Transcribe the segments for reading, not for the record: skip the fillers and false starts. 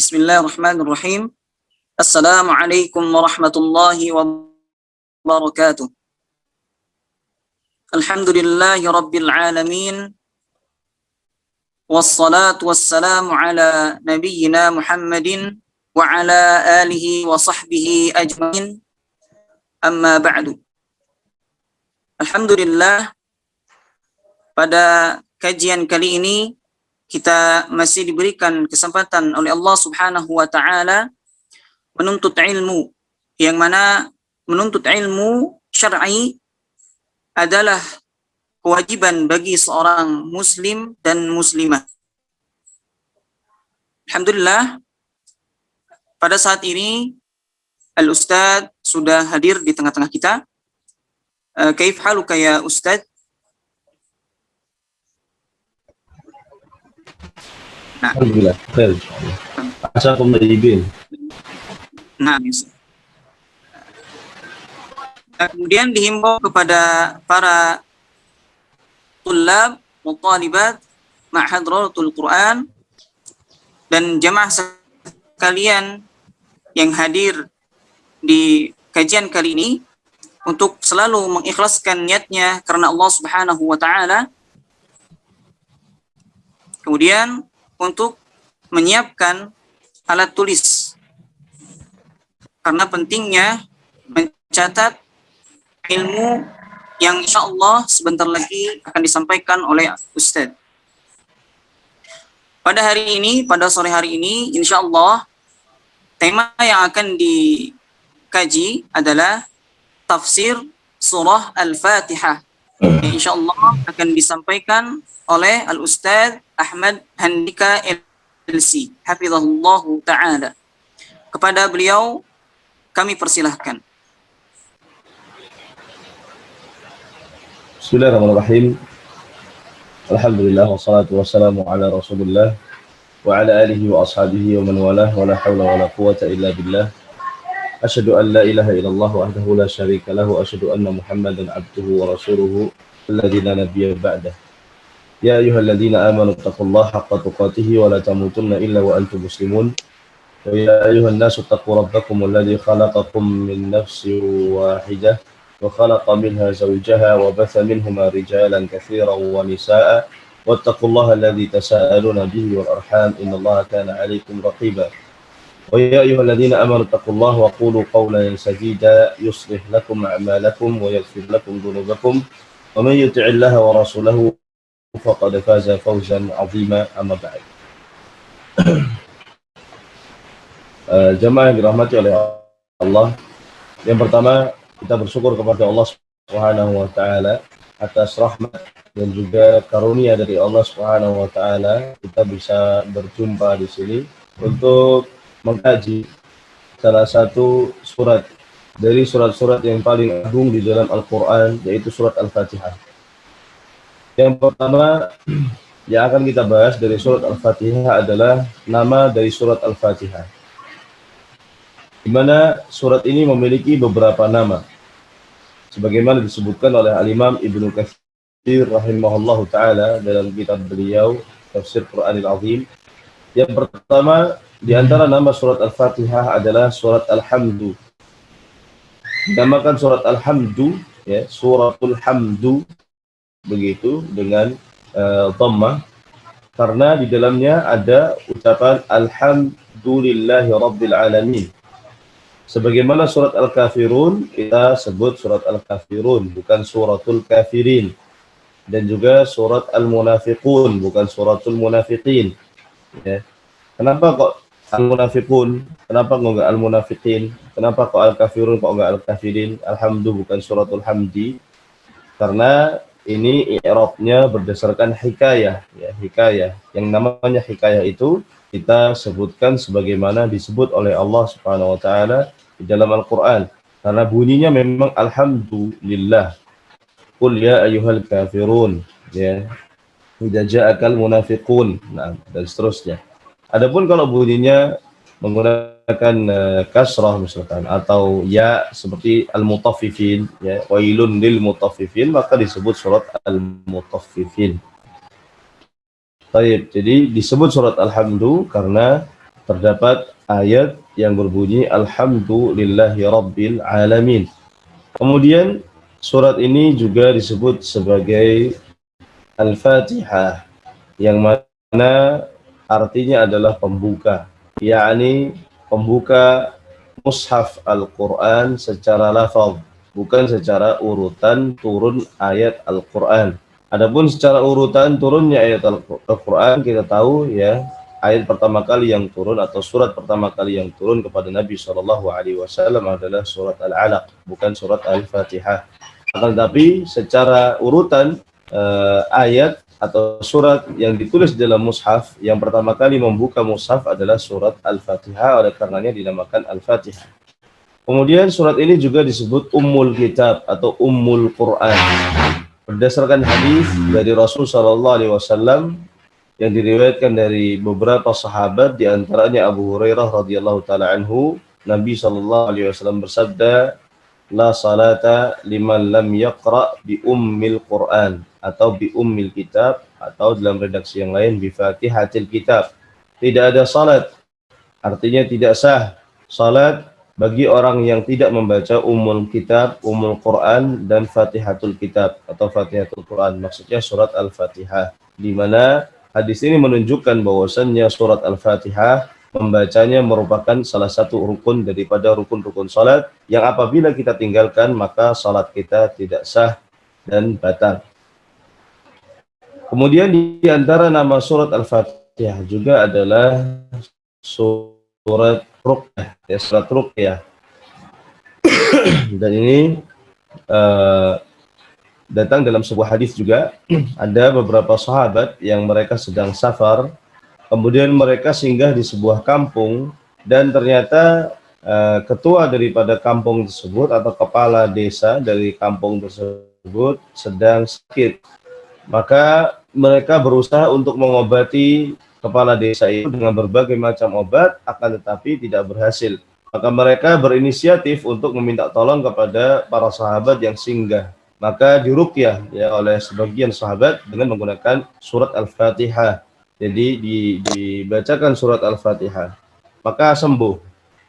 Bismillahirrahmanirrahim. Assalamualaikum warahmatullahi wabarakatuh. Alhamdulillahi rabbil alamin. Wassalatu wassalamu ala nabiyyina Muhammadin wa ala alihi wa sahbihi ajmain. Amma ba'du. Alhamdulillah, pada kajian kali ini kita masih diberikan kesempatan oleh Allah Subhanahu wa taala menuntut ilmu, yang mana menuntut ilmu syar'i adalah kewajiban bagi seorang muslim dan muslimah. Alhamdulillah, pada saat ini Al-Ustadz sudah hadir di tengah-tengah kita. Kaif haluka ya Ustadz? Nah, alhamdulillah, khair. Asakum tayyibin. Nah, kemudian dihimbau kepada para tulab, mutalibat, ma'hadratul Quran, dan jamaah sekalian yang hadir di kajian kali ini untuk selalu mengikhlaskan niatnya karena Allah Subhanahu wa taala. Kemudian untuk menyiapkan alat tulis, karena pentingnya mencatat ilmu yang insya Allah sebentar lagi akan disampaikan oleh Ustadz. Pada hari ini, pada sore hari ini, insya Allah tema yang akan dikaji adalah tafsir surah Al-Fatihah. Insya Allah akan disampaikan oleh Al-Ustadz Ahmad Handika LC, hafizahullahu ta'ala. Kepada beliau kami persilahkan. Bismillahirrahmanirrahim. Alhamdulillah wassalatu wassalamu ala Rasulillah wa ala alihi wa ashabihi wa man walah wa la hawla wa la quwwata illa billah. Asyhadu an la ilaha illallah wahdahu la syarika lahu, asyhadu anna Muhammadan abduhu wa rasuluhu alladzi la nabiyya ba'dah. Ya ayyuhalladzina amanu taqullaha haqqa tuqatih wa la tamutunna illa wa antum muslimun. Wa ya ayyuhan nasu taqu rabbakum alladzi khalaqakum min nafsin wahidah wa khalaqa minha zawjaha wa batha minhuma rijalan katsiran wa nisaa'a wattaqullaha alladzi tasaaluna bihi wal arham innallaha kana 'alaykum raqiba. Wa ya ayyuhalladzina amanu taqullaha wa qulu qawlan sadida yuslih lakum a'malakum wa yaghfir lakum dhunubakum wa man yuti'illaha wa rasulahu faqad faza fawzan 'azima. Amma ba'd. Jamaah yang dirahmati oleh Allah, yang pertama kita bersyukur kepada Allah Subhanahu wa taala atas rahmat dan juga karunia dari Allah Subhanahu wa taala kita bisa berjumpa di sini untuk mengkaji salah satu surat dari surat-surat yang paling agung di dalam Al-Qur'an, yaitu surat Al-Fatihah. Yang pertama yang akan kita bahas dari surat Al-Fatihah adalah nama dari surat Al-Fatihah, di mana surat ini memiliki beberapa nama, sebagaimana disebutkan oleh Al-Imam Ibnu Katsir rahimahullahu ta'ala dalam kitab beliau Tafsir Quranil Azim. Yang pertama di antara nama surat Al-Fatihah adalah surat Al-Hamdu. Dinamakan surat Al-Hamdu, ya, suratul Hamdu, begitu dengan dhammah, karena di dalamnya ada ucapan Alhamdulillahi Rabbil Alamin. Sebagaimana surat Al-Kafirun, kita sebut surat Al-Kafirun, bukan suratul Kafirin. Dan juga surat Al-Munafiqun, bukan suratul Munafiqin. Ya. Kenapa kok Al-Munafiqun? Kenapa kok enggak Al-Munafiqin? Kenapa kok Al-Kafirun kok enggak Al-Kafirin? Alhamdu bukan suratul Hamdi. Karena ini i'rabnya berdasarkan hikayah, ya, hikayah. Yang namanya hikayah itu kita sebutkan sebagaimana disebut oleh Allah Subhanahu wa taala di dalam Al-Qur'an. Karena bunyinya memang alhamdulillah. Qul ya ayyuhal kafirun, ya. Idza ja'akal munafiqun. Nah, dan seterusnya. Adapun kalau bunyinya menggunakan kasrah misalkan atau ya seperti al-mutaffifin, ya, wailun lil mutaffifin, maka disebut surat al-mutaffifin. Baik, jadi disebut surat Alhamdu karena terdapat ayat yang berbunyi Alhamdulillahi Rabbil Alamin. Kemudian surat ini juga disebut sebagai Al-Fatihah, yang mana artinya adalah pembuka, yakni pembuka mushaf Al-Quran secara lafaz, bukan secara urutan turun ayat Al-Quran. Adapun secara urutan turunnya ayat Al-Quran, kita tahu ya, ayat pertama kali yang turun atau surat pertama kali yang turun kepada Nabi SAW adalah surat Al-Alaq, bukan surat Al-Fatihah. Akan tetapi secara urutan ayat atau surat yang ditulis dalam mushaf, yang pertama kali membuka mushaf adalah surat Al-Fatihah, oleh karenanya dinamakan Al-Fatihah. Kemudian surat ini juga disebut Ummul Kitab atau Ummul Quran. Berdasarkan hadis dari Rasul Shallallahu Alaihi Wasallam yang diriwayatkan dari beberapa sahabat, di antaranya Abu Hurairah radhiyallahu taala anhu, Nabi Shallallahu Alaihi Wasallam bersabda, la salata liman lam yaqra bi ummil Quran, atau bi ummil kitab, atau dalam redaksi yang lain bi fatihatil kitab. Tidak ada salat, artinya tidak sah salat bagi orang yang tidak membaca ummul kitab, ummul Quran, dan fatihatul kitab atau fatihatul Quran, maksudnya surat Al-Fatihah, di mana hadis ini menunjukkan bahwasannya surat Al-Fatihah membacanya merupakan salah satu rukun daripada rukun-rukun salat, yang apabila kita tinggalkan maka salat kita tidak sah dan batal. Kemudian di antara nama surat Al-Fatihah juga adalah surat Ruqyah, ya, surat Ruqyah. Dan ini datang dalam sebuah hadis juga. Ada beberapa sahabat yang mereka sedang safar, kemudian mereka singgah di sebuah kampung, dan ternyata ketua daripada kampung tersebut atau kepala desa dari kampung tersebut sedang sakit. Maka mereka berusaha untuk mengobati kepala desa itu dengan berbagai macam obat, akan tetapi tidak berhasil. Maka mereka berinisiatif untuk meminta tolong kepada para sahabat yang singgah. Maka diruqyah ya oleh sebagian sahabat dengan menggunakan surat Al-Fatihah. Jadi dibacakan surat Al-Fatihah, maka sembuh.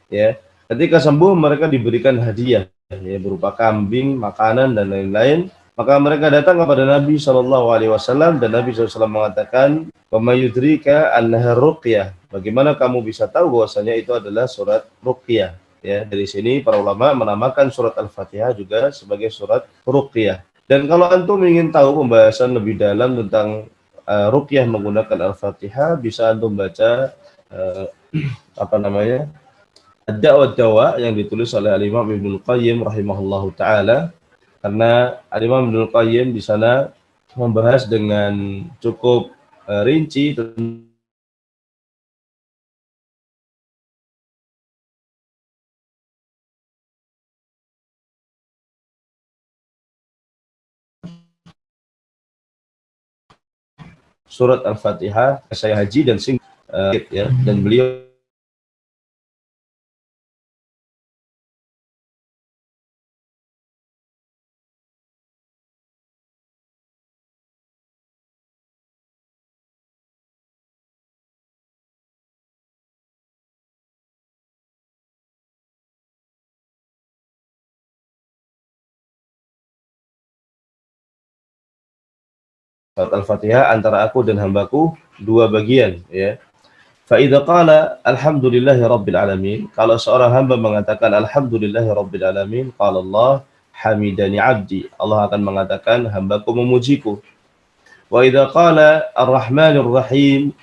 Ya, ketika sembuh mereka diberikan hadiah, ya, berupa kambing, makanan, dan lain-lain. Maka mereka datang kepada Nabi SAW, dan Nabi SAW mengatakan, "Wa mayudrika annaha ruqyah." Bagaimana kamu bisa tahu bahwasanya itu adalah surat ruqyah? Ya, dari sini para ulama menamakan surat Al-Fatihah juga sebagai surat ruqyah. Dan kalau antum ingin tahu pembahasan lebih dalam tentang ruqyah menggunakan Al-Fatihah, bisa antum baca Ad-Dawa yang ditulis oleh Al-Imam Ibnul Qayyim rahimahullahu taala, karena Al-Imam Ibnul Qayyim di sana membahas dengan cukup rinci surat Al-Fatihah. Saya haji dan ya, dan beliau surat Al-Fatihah antara aku dan hambaku dua bagian, ya. Fa idza qala alhamdulillahi rabbil alamin, kalau seorang hamba mengatakan alhamdulillahi rabbil alamin, qala Allah hamidani abdi, Allah akan mengatakan hambaku memujiku. Wa idza qala arrahmanir rahim,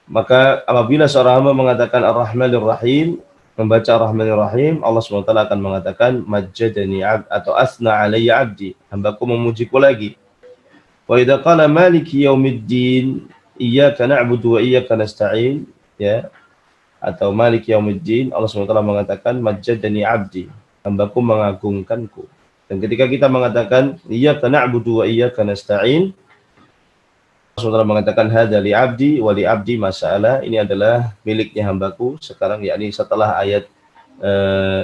maka apabila seorang hamba mengatakan arrahmanir rahim, membaca arrahmanir rahim, Allah SWT akan mengatakan majjadani abdi atau asna alayya abdi, hambaku memujiku lagi. Wa idza qala maliki yaumiddin iyyaka na'budu wa iyyaka nasta'in, ya, atau maliki yaumiddin, Allah SWT mengatakan majjadani abdi, hambaku mengagungkanku. Dan ketika kita mengatakan iyyaka na'budu wa iyyaka nasta'in, Allah SWT mengatakan hadza li abdi wa li abdi mas'ala, ini adalah miliknya hambaku sekarang, yakni setelah ayat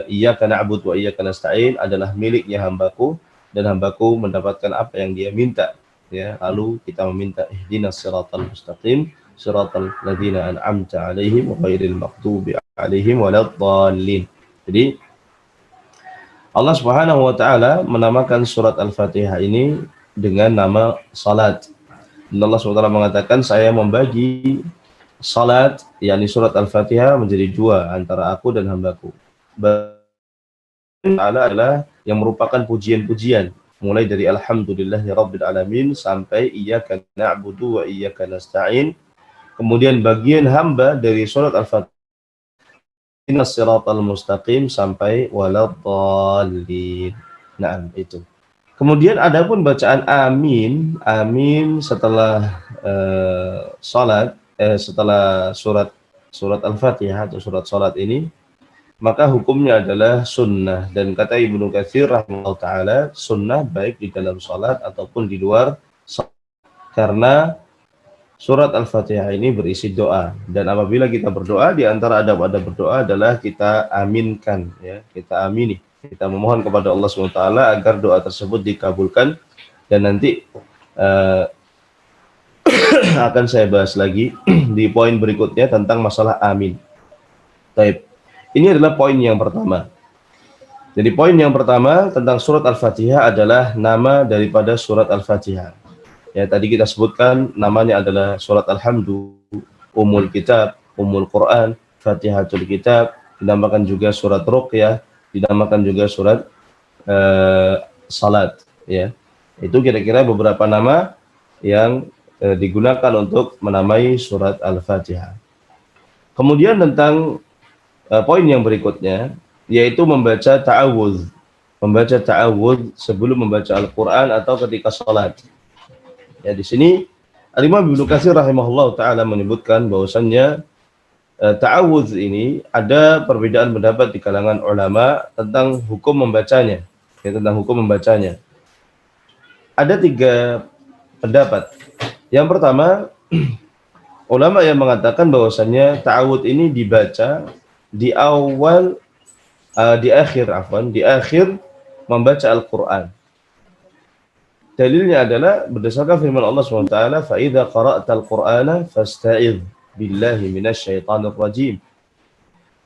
iyyaka na'budu wa iyyaka nasta'in adalah miliknya hambaku, dan hambaku mendapatkan apa yang dia minta. Ya, lalu kita meminta ihdinas siratal mustaqim, siratal ladzina an'amta 'alaihim ghairil maghdubi 'alaihim waladdallin. Jadi Allah Subhanahu wa taala menamakan surat Al-Fatihah ini dengan nama salat. Dan Allah SWT mengatakan, saya membagi salat, yakni surat Al-Fatihah menjadi dua antara aku dan hambaku. Ta'ala adalah yang merupakan pujian-pujian, mulai dari alhamdulillahi rabbil alamin sampai iyyaka na'budu wa iyyaka nasta'in. Kemudian bagian hamba dari surat Al-Fatihah Ihdinas siratal mustaqim sampai waladdallin. Nah, itu. Kemudian adapun bacaan amin, amin setelah setelah surat Al-Fatihah atau surat salat ini, maka hukumnya adalah sunnah. Dan kata Ibnu Katsir rahimahullah taala, sunnah baik di dalam salat ataupun di luar salat. Karena surat Al-Fatihah ini berisi doa, dan apabila kita berdoa, di antara adab-adab berdoa adalah kita aminkan, ya, kita amini, kita memohon kepada Allah SWT agar doa tersebut dikabulkan. Dan nanti akan saya bahas lagi di poin berikutnya tentang masalah amin. Baik, ini adalah poin yang pertama. Jadi poin yang pertama tentang surat Al-Fatihah adalah nama daripada surat Al-Fatihah. Ya, tadi kita sebutkan namanya adalah surat Alhamdu, Ummul Kitab, Ummul Quran, Fatihatul Kitab, dinamakan juga surat Ruqyah, dinamakan juga surat Salat. Ya, itu kira-kira beberapa nama yang digunakan untuk menamai surat Al-Fatihah. Kemudian tentang poin yang berikutnya, yaitu membaca ta'awudz. Membaca ta'awudz sebelum membaca Al-Quran atau ketika salat. Ya, di sini Al-Imam Ibnu Katsir rahimahullah taala menyebutkan bahwasannya ta'awudz ini ada perbedaan pendapat di kalangan ulama tentang hukum membacanya. Ya, tentang hukum membacanya. Ada 3 pendapat. Yang pertama, ulama yang mengatakan bahwasannya ta'awudz ini dibaca di awal di akhir membaca Al-Qur'an. Dalilnya adalah berdasarkan firman Allah SWT, فَإِذَا قَرَأْتَ الْقُرْآنَ فَاسْتَعِذْ بِاللَّهِ مِنَ الشَّيْطَانِ الرَّجِيمِ.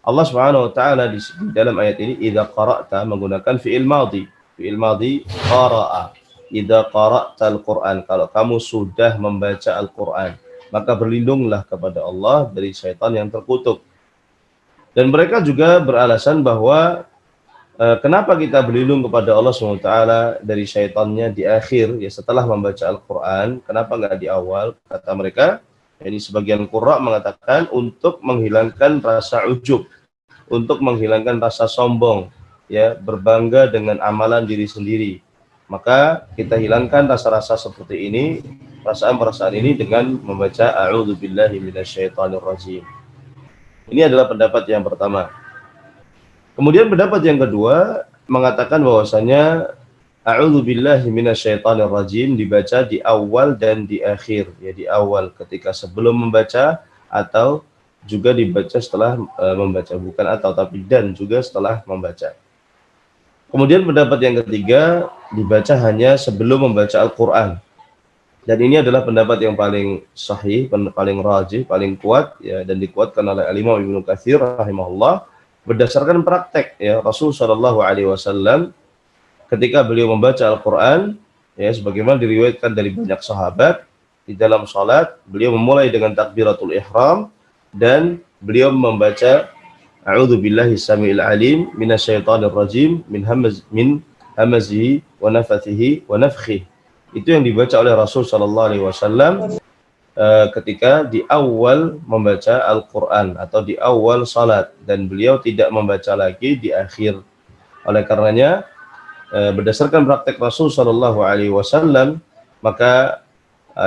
Allah SWT di dalam ayat ini, إِذَا قَرَأْتَ menggunakan fi'il madhi. Fi'il madhi qara'a. إِذَا قَرَأْتَ الْقُرْآنَ, kalau kamu sudah membaca Al-Quran, maka berlindunglah kepada Allah dari syaitan yang terkutuk. Dan mereka juga beralasan bahwa kenapa kita berlindung kepada Allah SWT dari syaitannya di akhir, ya setelah membaca Al-Quran, kenapa nggak di awal? Kata mereka, ini sebagian qurra mengatakan untuk menghilangkan rasa ujub, untuk menghilangkan rasa sombong, ya berbangga dengan amalan diri sendiri. Maka kita hilangkan rasa-rasa seperti ini, perasaan-perasaan ini dengan membaca A'udzubillahi minasyaitonirrajim. Ini adalah pendapat yang pertama. Kemudian pendapat yang kedua mengatakan bahwasanya A'udzubillahi minasyaitonirrajim dibaca di awal dan di akhir, ya di awal ketika sebelum membaca, atau juga dibaca setelah membaca, bukan atau tapi dan juga setelah membaca. Kemudian pendapat yang ketiga dibaca hanya sebelum membaca Al-Qur'an. Dan ini adalah pendapat yang paling sahih, paling rajih, paling kuat, ya, dan dikuatkan oleh Al-Imam Ibnu Katsir rahimahullah. Berdasarkan praktek, ya, Rasul Shallallahu Alaihi Wasallam ketika beliau membaca Al-Quran, ya, sebagaimana diriwayatkan dari banyak sahabat, di dalam salat beliau memulai dengan takbiratul ihram dan beliau membaca A'udzubillahi samiil alim minasyaitonir rajim min hamazihi wa nafathihi wa nafthihi. Itu yang dibaca oleh Rasul Shallallahu Alaihi Wasallam ketika di awal membaca Al-Quran atau di awal salat, dan beliau tidak membaca lagi di akhir. Oleh karenanya berdasarkan praktek Rasul Shallallahu Alaihi Wasallam, maka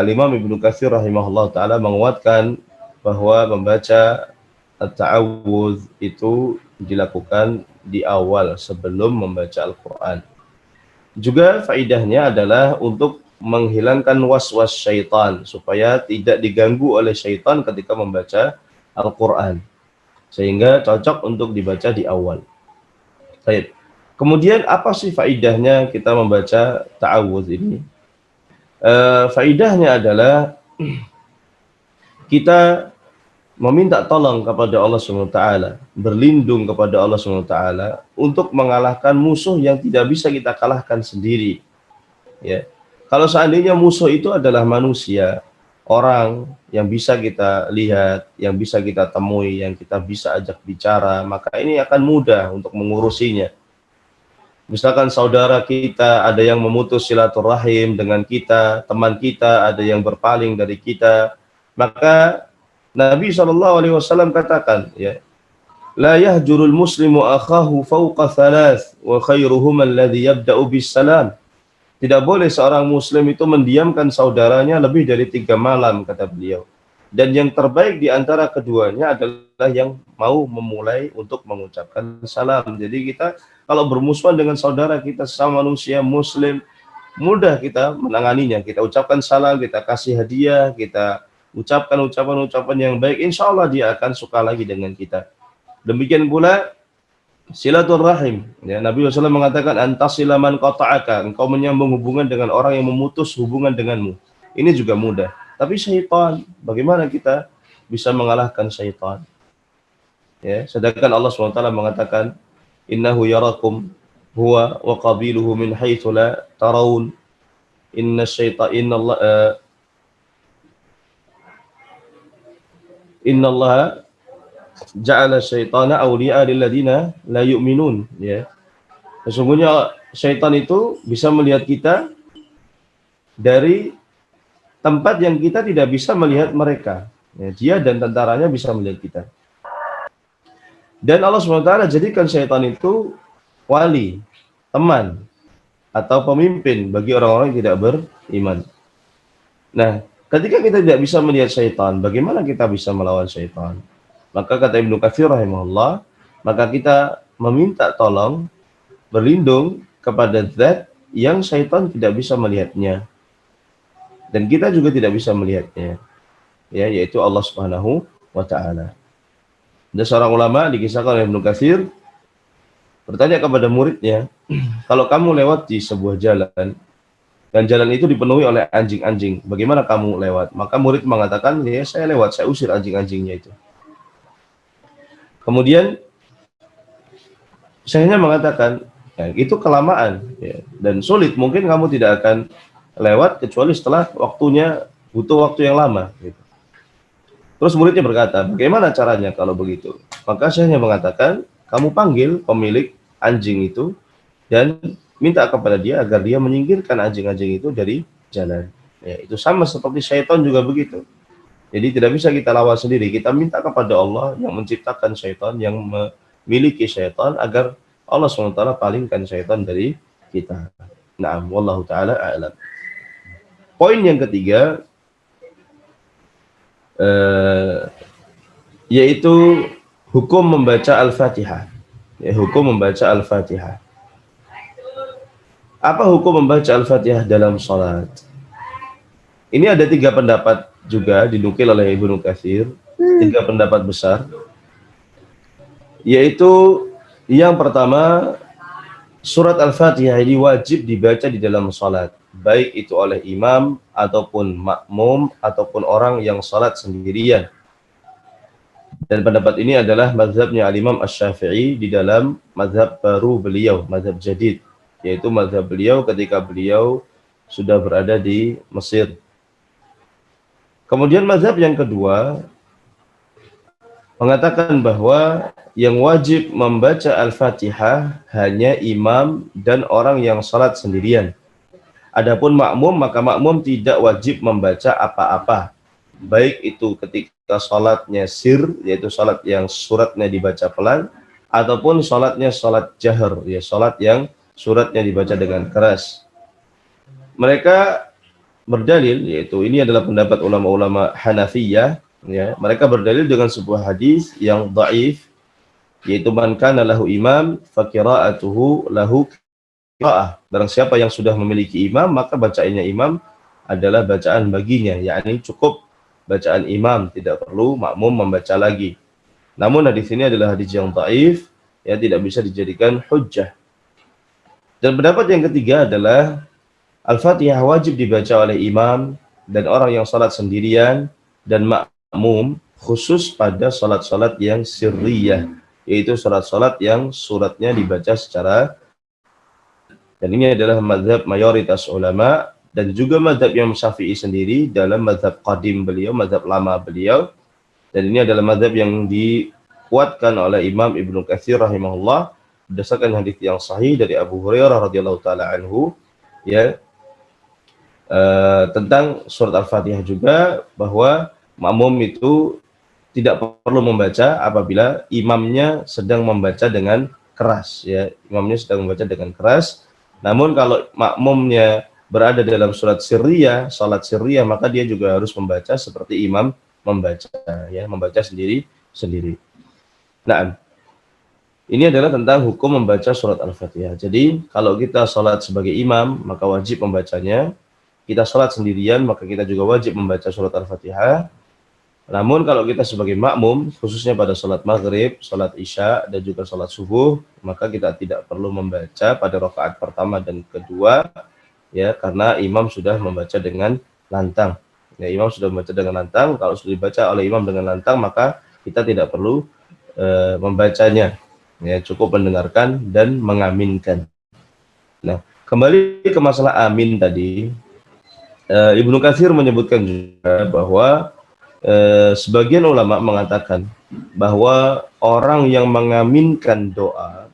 Imam Ibnu Katsir rahimahullah taala menguatkan bahwa membaca at-ta'awudz itu dilakukan di awal sebelum membaca Al-Quran. Juga faidahnya adalah untuk menghilangkan was-was syaitan, supaya tidak diganggu oleh syaitan ketika membaca Al-Quran, sehingga cocok untuk dibaca di awal. Baik. Kemudian apa sih faidahnya kita membaca ta'awudz ini? Faidahnya adalah kita meminta tolong kepada Allah SWT, berlindung kepada Allah SWT untuk mengalahkan musuh yang tidak bisa kita kalahkan sendiri. Ya. Kalau seandainya musuh itu adalah manusia, orang yang bisa kita lihat, yang bisa kita temui, yang kita bisa ajak bicara, maka ini akan mudah untuk mengurusinya. Misalkan saudara kita ada yang memutus silaturahim dengan kita, teman kita ada yang berpaling dari kita, maka Nabi SAW katakan, ya, la yahjurul muslimu akhahu fawqa thalath wa khairuhum alladhi yabda'u bis salam. Tidak boleh seorang muslim itu mendiamkan saudaranya lebih dari 3 malam, kata beliau. Dan yang terbaik di antara keduanya adalah yang mau memulai untuk mengucapkan salam. Jadi kita kalau bermusuhan dengan saudara kita sesama manusia muslim, mudah kita menanganinya. Kita ucapkan salam, kita kasih hadiah, kita ucapkan ucapan-ucapan yang baik, insya Allah dia akan suka lagi dengan kita. Demikian pula silaturahim, ya, Nabi SAW mengatakan antasila man qata'aka, engkau menyambung hubungan dengan orang yang memutus hubungan denganmu. Ini juga mudah. Tapi syaitan, bagaimana kita bisa mengalahkan syaitan? Ya, sedangkan Allah SWT mengatakan innahu yarakum huwa wa qabiluhu min haitsu la tarawun innallaha ja'ala syaitana awliya lilladina la yu'minun, ya. Sesungguhnya syaitan itu bisa melihat kita dari tempat yang kita tidak bisa melihat mereka. Ya, dia dan tentaranya bisa melihat kita. Dan Allah SWT jadikan syaitan itu wali, teman, atau pemimpin bagi orang-orang yang tidak beriman. Nah, ketika kita tidak bisa melihat syaitan, bagaimana kita bisa melawan syaitan? Maka kata Ibnu Katsir rahimahullah, maka kita meminta tolong, berlindung kepada zat yang syaitan tidak bisa melihatnya. Dan kita juga tidak bisa melihatnya. Ya, yaitu Allah Subhanahu wa taala. Ada seorang ulama dikisahkan oleh Ibnu Katsir bertanya kepada muridnya, kalau kamu lewat di sebuah jalan dan jalan itu dipenuhi oleh anjing-anjing, bagaimana kamu lewat? Maka murid mengatakan, ya saya lewat, saya usir anjing-anjingnya itu. Kemudian syekhnya mengatakan, ya, itu kelamaan, ya, dan sulit, mungkin kamu tidak akan lewat kecuali setelah waktunya, butuh waktu yang lama, gitu. Terus muridnya berkata, bagaimana caranya kalau begitu? Maka syekhnya mengatakan, kamu panggil pemilik anjing itu dan minta kepada dia agar dia menyingkirkan anjing-anjing itu dari jalan. Ya, itu sama seperti syaitan juga begitu. Jadi tidak bisa kita lawan sendiri. Kita minta kepada Allah yang menciptakan syaitan, yang memiliki syaitan, agar Allah SWT palingkan syaitan dari kita. Na'am, wallahu ta'ala a'lam. Poin yang ketiga, yaitu hukum membaca Al-Fatihah. Ya, hukum membaca Al-Fatihah. Apa hukum membaca Al-Fatihah dalam salat? Ini ada 3 pendapat juga dinukil oleh Ibnu Katsir, 3 pendapat besar, yaitu yang pertama, surat Al-Fatihah ini wajib dibaca di dalam salat, baik itu oleh imam ataupun makmum ataupun orang yang salat sendirian. Dan pendapat ini adalah mazhabnya Al-Imam Asy-Syafi'i di dalam mazhab baru beliau, mazhab jadid, yaitu mazhab beliau ketika beliau sudah berada di Mesir. Kemudian mazhab yang kedua mengatakan bahwa yang wajib membaca Al-Fatihah hanya imam dan orang yang salat sendirian. Adapun makmum, maka makmum tidak wajib membaca apa-apa, baik itu ketika salatnya sir, yaitu salat yang suratnya dibaca pelan, ataupun salatnya salat jahar, ya salat yang suratnya dibaca dengan keras. Mereka berdalil, yaitu ini adalah pendapat ulama-ulama Hanafiyah, ya, mereka berdalil dengan sebuah hadis yang dhaif, yaitu man kana lahu imam fa qira'atuhu lahu qira'ah. Barang siapa yang sudah memiliki imam, maka bacaannya imam adalah bacaan baginya, yakni cukup bacaan imam, tidak perlu makmum membaca lagi. Namun hadis ini adalah hadis yang dhaif, ya, tidak bisa dijadikan hujjah. Dan pendapat yang ketiga adalah Al-Fatihah wajib dibaca oleh imam dan orang yang salat sendirian, dan makmum khusus pada salat-salat yang sirriyah, yaitu salat-salat yang suratnya dibaca secara, dan ini adalah mazhab mayoritas ulama dan juga mazhab Imam Syafi'i sendiri dalam mazhab qadim beliau, mazhab lama beliau, dan ini adalah mazhab yang dikuatkan oleh Imam Ibnu Katsir rahimahullah berdasarkan hadis yang sahih dari Abu Hurairah radhiyallahu taala anhu, ya, tentang surat Al-Fatihah juga, bahwa makmum itu tidak perlu membaca apabila imamnya sedang membaca dengan keras, ya, imamnya sedang membaca dengan keras. Namun kalau makmumnya berada dalam salat sirriyah, maka dia juga harus membaca seperti imam membaca, ya, membaca sendiri. Nah, ini adalah tentang hukum membaca surat Al-Fatihah. Jadi kalau kita salat sebagai imam, maka wajib membacanya. Kita salat sendirian, maka kita juga wajib membaca surat Al-Fatihah. Namun kalau kita sebagai makmum, khususnya pada salat maghrib, salat isya, dan juga salat subuh, maka kita tidak perlu membaca pada rakaat pertama dan kedua, ya, karena imam sudah membaca dengan lantang. Ya, imam sudah membaca dengan lantang. Kalau sudah dibaca oleh imam dengan lantang, maka kita tidak perlu membacanya. Ya, cukup mendengarkan dan mengaminkan. Nah, kembali ke masalah amin tadi, Ibnu Katsir menyebutkan juga bahwa sebagian ulama mengatakan bahwa orang yang mengaminkan doa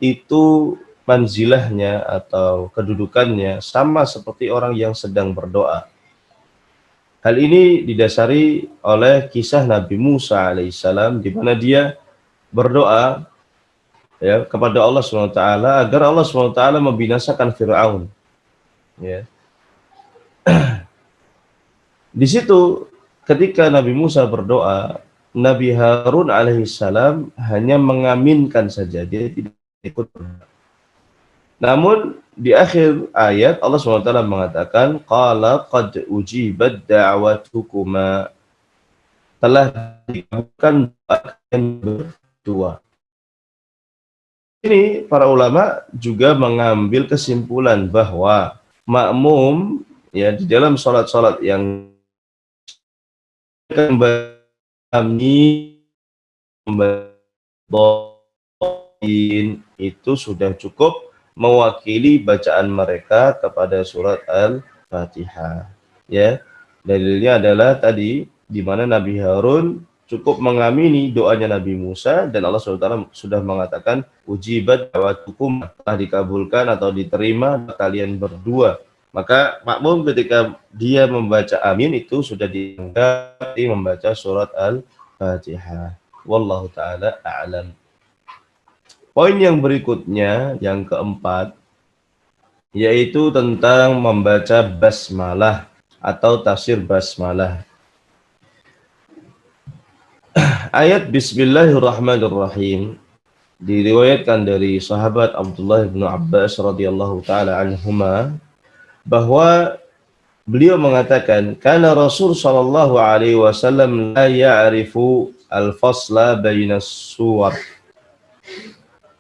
itu manzilahnya atau kedudukannya sama seperti orang yang sedang berdoa. Hal ini didasari oleh kisah Nabi Musa alaihissalam di mana dia berdoa, ya, kepada Allah SWT agar Allah SWT membinasakan Fir'aun. Ya. Di situ ketika Nabi Musa berdoa, Nabi Harun alaihissalam hanya mengaminkan saja, dia tidak ikut berdoa. Namun di akhir ayat Allah SWT mengatakan, qala qad ujibat da'watukuma, telah dikabulkan doa kalian berdua. Ini para ulama juga mengambil kesimpulan bahwa makmum, ya, di dalam salat-salat yang kami itu sudah cukup mewakili bacaan mereka kepada surat Al-Fatihah. Ya, dalilnya adalah tadi di mana Nabi Harun cukup mengamini doanya Nabi Musa dan Allah SWT sudah mengatakan ujibat da'watukum, telah dikabulkan atau diterima kalian berdua. Maka makmum ketika dia membaca amin itu sudah dianggap membaca surat Al-Fatihah. Wallahu ta'ala a'lam. Poin yang berikutnya, yang keempat, yaitu tentang membaca basmalah atau tafsir basmalah. Ayat Bismillahirrahmanirrahim diriwayatkan dari sahabat Abdullah bin Abbas radhiyallahu ta'ala anhuma bahwa beliau mengatakan, karena Rasul sallallahu alaihi wasallam la ya'rifu al-fasla bainas suwar.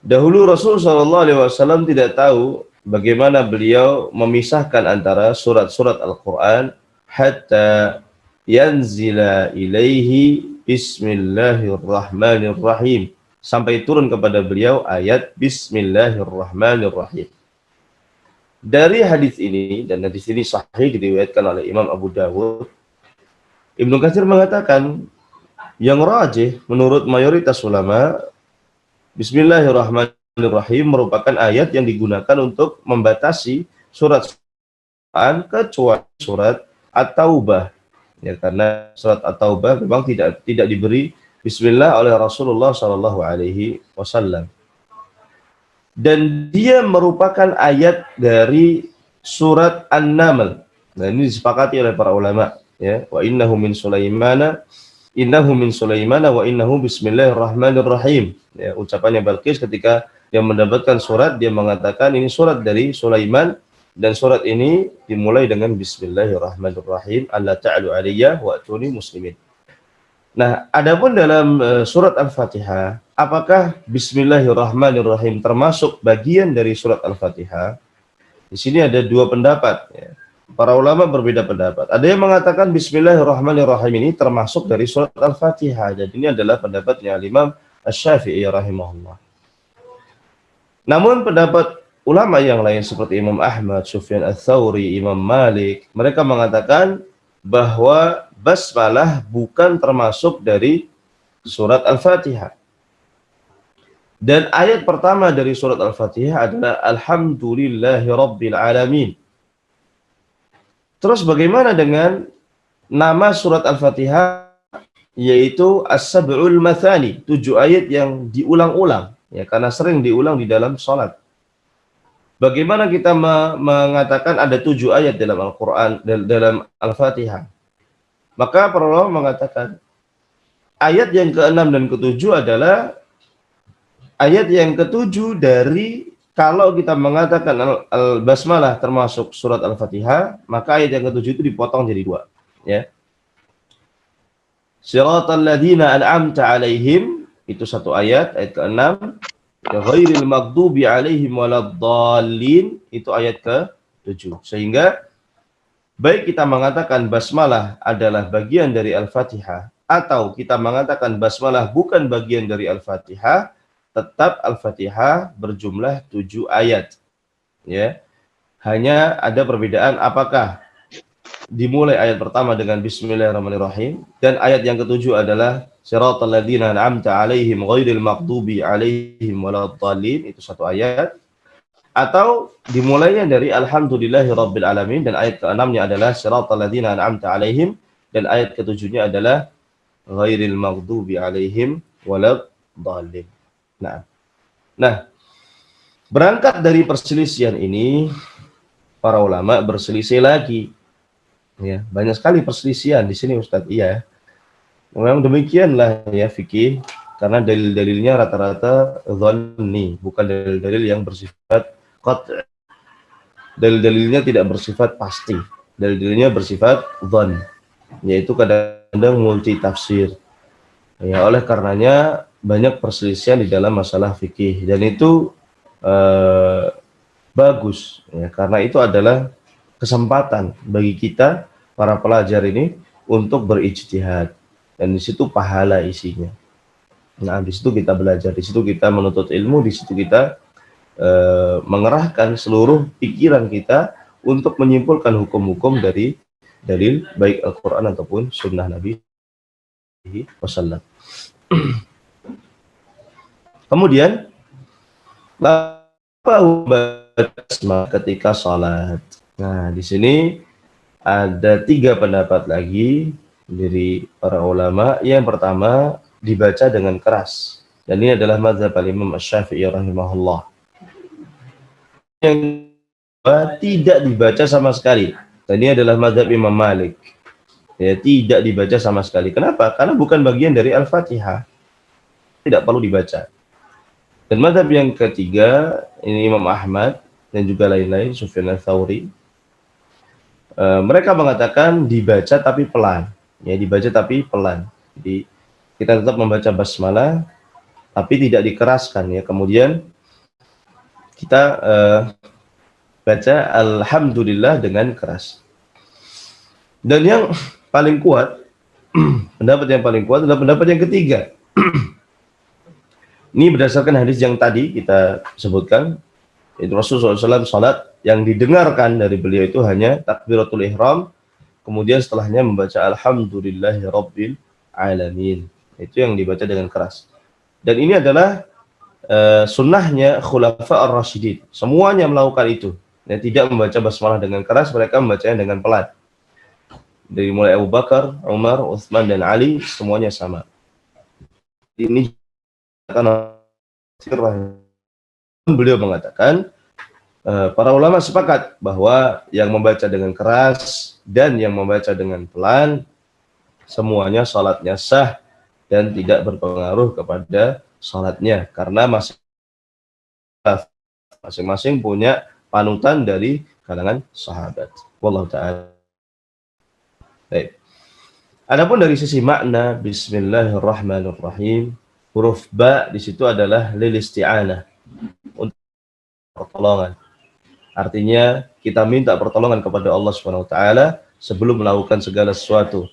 Dahulu Rasul sallallahu alaihi wasallam tidak tahu bagaimana beliau memisahkan antara surat-surat Al-Qur'an hatta yanzila ilaihi Bismillahirrahmanirrahim, sampai turun kepada beliau ayat Bismillahirrahmanirrahim. Dari hadis ini, dan hadis ini sahih diriwayatkan oleh Imam Abu Dawud, Ibnu Katsir mengatakan yang rajih menurut mayoritas ulama, Bismillahirrahmanirrahim merupakan ayat yang digunakan untuk membatasi surat Al-Quran kecuali surat At-Taubah. Ya, karena surat At-Taubah memang tidak diberi Bismillah oleh Rasulullah Shallallahu Alaihi Wasallam. Dan dia merupakan ayat dari surat An-Naml. Nah, ini disepakati oleh para ulama, ya. Wa innahu min Sulaimana wa innahu bismillahirrahmanirrahim. Ya, ucapannya Balqis ketika dia mendapatkan surat, dia mengatakan ini surat dari Sulaiman dan surat ini dimulai dengan bismillahirrahmanirrahim, alla ta'alu alayya wa atuni muslimin. Nah, adapun dalam surat Al-Fatihah, apakah Bismillahirrahmanirrahim termasuk bagian dari surat Al-Fatihah? Di sini ada dua pendapat. Ya. para ulama berbeda pendapat. Ada yang mengatakan Bismillahirrahmanirrahim ini termasuk dari surat Al-Fatihah. Dan ini adalah pendapatnya Imam Asy-Syafi'i rahimahullah. Namun pendapat ulama yang lain seperti Imam Ahmad, Sufyan Ats-Tsauri, Imam Malik, mereka mengatakan bahwa basmalah bukan termasuk dari surat Al-Fatihah. Dan ayat pertama dari surat Al-Fatihah adalah Alhamdulillahirabbil alamin. Terus bagaimana dengan nama surat Al-Fatihah, yaitu As-Sab'ul Mathani, 7 ayat yang diulang-ulang, ya, karena sering diulang di dalam salat. Bagaimana kita mengatakan ada 7 ayat dalam Al-Quran, dalam Al-Fatihah? Maka para ulama mengatakan ayat yang ke-6 dan ke-7 adalah ayat yang ke-7 dari, kalau kita mengatakan Al-Basmalah termasuk surat Al-Fatihah, maka ayat yang ke-7 itu dipotong jadi 2, ya. Siratal ladzina an'amta 'alaihim, itu satu ayat ke-6. Ghairil maghdubi 'alaihim waladdallin, itu ayat ke-7. Sehingga baik kita mengatakan basmalah adalah bagian dari Al-Fatihah atau kita mengatakan basmalah bukan bagian dari Al-Fatihah, tetap Al-Fatihah berjumlah 7 ayat. Ya. Hanya ada perbedaan apakah dimulai ayat pertama dengan Bismillahirrahmanirrahim dan ayat yang ke-7 adalah Siratal ladzina an'amta 'alaihim ghairil maghdubi 'alaihim waladdallin, itu satu ayat, atau dimulainya dari Alhamdulillahirabbil alamin dan ayat ke-6-nya adalah Siratal ladzina an'amta 'alaihim dan ayat ke-7-nya adalah ghairil maghdubi 'alaihim waladdallin. Nah, berangkat dari perselisihan ini, para ulama berselisih lagi. Ya, banyak sekali perselisihan di sini Ustadz. Iya. Memang demikianlah ya fikih, karena dalil-dalilnya rata-rata dhanni, bukan dalil-dalil yang bersifat qat'. Dalil-dalilnya tidak bersifat pasti. Dalil-dalilnya bersifat dhann, yaitu kadang-kadang multi tafsir. Ya, oleh karenanya banyak perselisihan di dalam masalah fikih, dan itu bagus ya, karena itu adalah kesempatan bagi kita para pelajar ini untuk berijtihad, dan di situ pahala isinya. Nah, di situ kita belajar, di situ kita menuntut ilmu, di situ kita mengerahkan seluruh pikiran kita untuk menyimpulkan hukum-hukum dari dalil baik Al-Quran ataupun Sunnah Nabi Wasallam. Kemudian apa basmalah ketika salat? Nah, di sini ada 3 pendapat lagi dari para ulama. Yang pertama, dibaca dengan keras. Dan ini adalah mazhab Imam Asy-Syafi'i rahimahullah. Yang kedua, tidak dibaca sama sekali. Dan ini adalah mazhab Imam Malik. Ya, tidak dibaca sama sekali. Kenapa? Karena bukan bagian dari Al-Fatihah. Tidak perlu dibaca. Dan mazhab yang ketiga, ini Imam Ahmad dan juga lain-lain, Sufyan Ats-Tsauri. Mereka mengatakan dibaca tapi pelan. Ya, dibaca tapi pelan. Jadi kita tetap membaca basmalah tapi tidak dikeraskan ya. Kemudian kita baca alhamdulillah dengan keras. Dan yang paling kuat, pendapat yang paling kuat adalah pendapat yang ketiga. Ini berdasarkan hadis yang tadi kita sebutkan, itu Rasulullah SAW salat yang didengarkan dari beliau itu hanya takbiratul ihram, kemudian setelahnya membaca alhamdulillahirabbil alamin. Itu yang dibaca dengan keras. Dan ini adalah sunnahnya khulafa ar-rasyidin. Semuanya melakukan itu. Dan tidak membaca basmalah dengan keras, mereka membacanya dengan pelan. Dari mulai Abu Bakar, Umar, Utsman dan Ali, semuanya sama. Ini karena beliau mengatakan para ulama sepakat bahwa yang membaca dengan keras dan yang membaca dengan pelan semuanya salatnya sah dan tidak berpengaruh kepada salatnya, karena masing-masing punya panutan dari kalangan sahabat. Wallahu ta'ala. Baik. Adapun dari sisi makna Bismillahirrahmanirrahim, huruf ba di situ adalah lil isti'anah, untuk pertolongan. Artinya kita minta pertolongan kepada Allah Subhanahu wa taala sebelum melakukan segala sesuatu.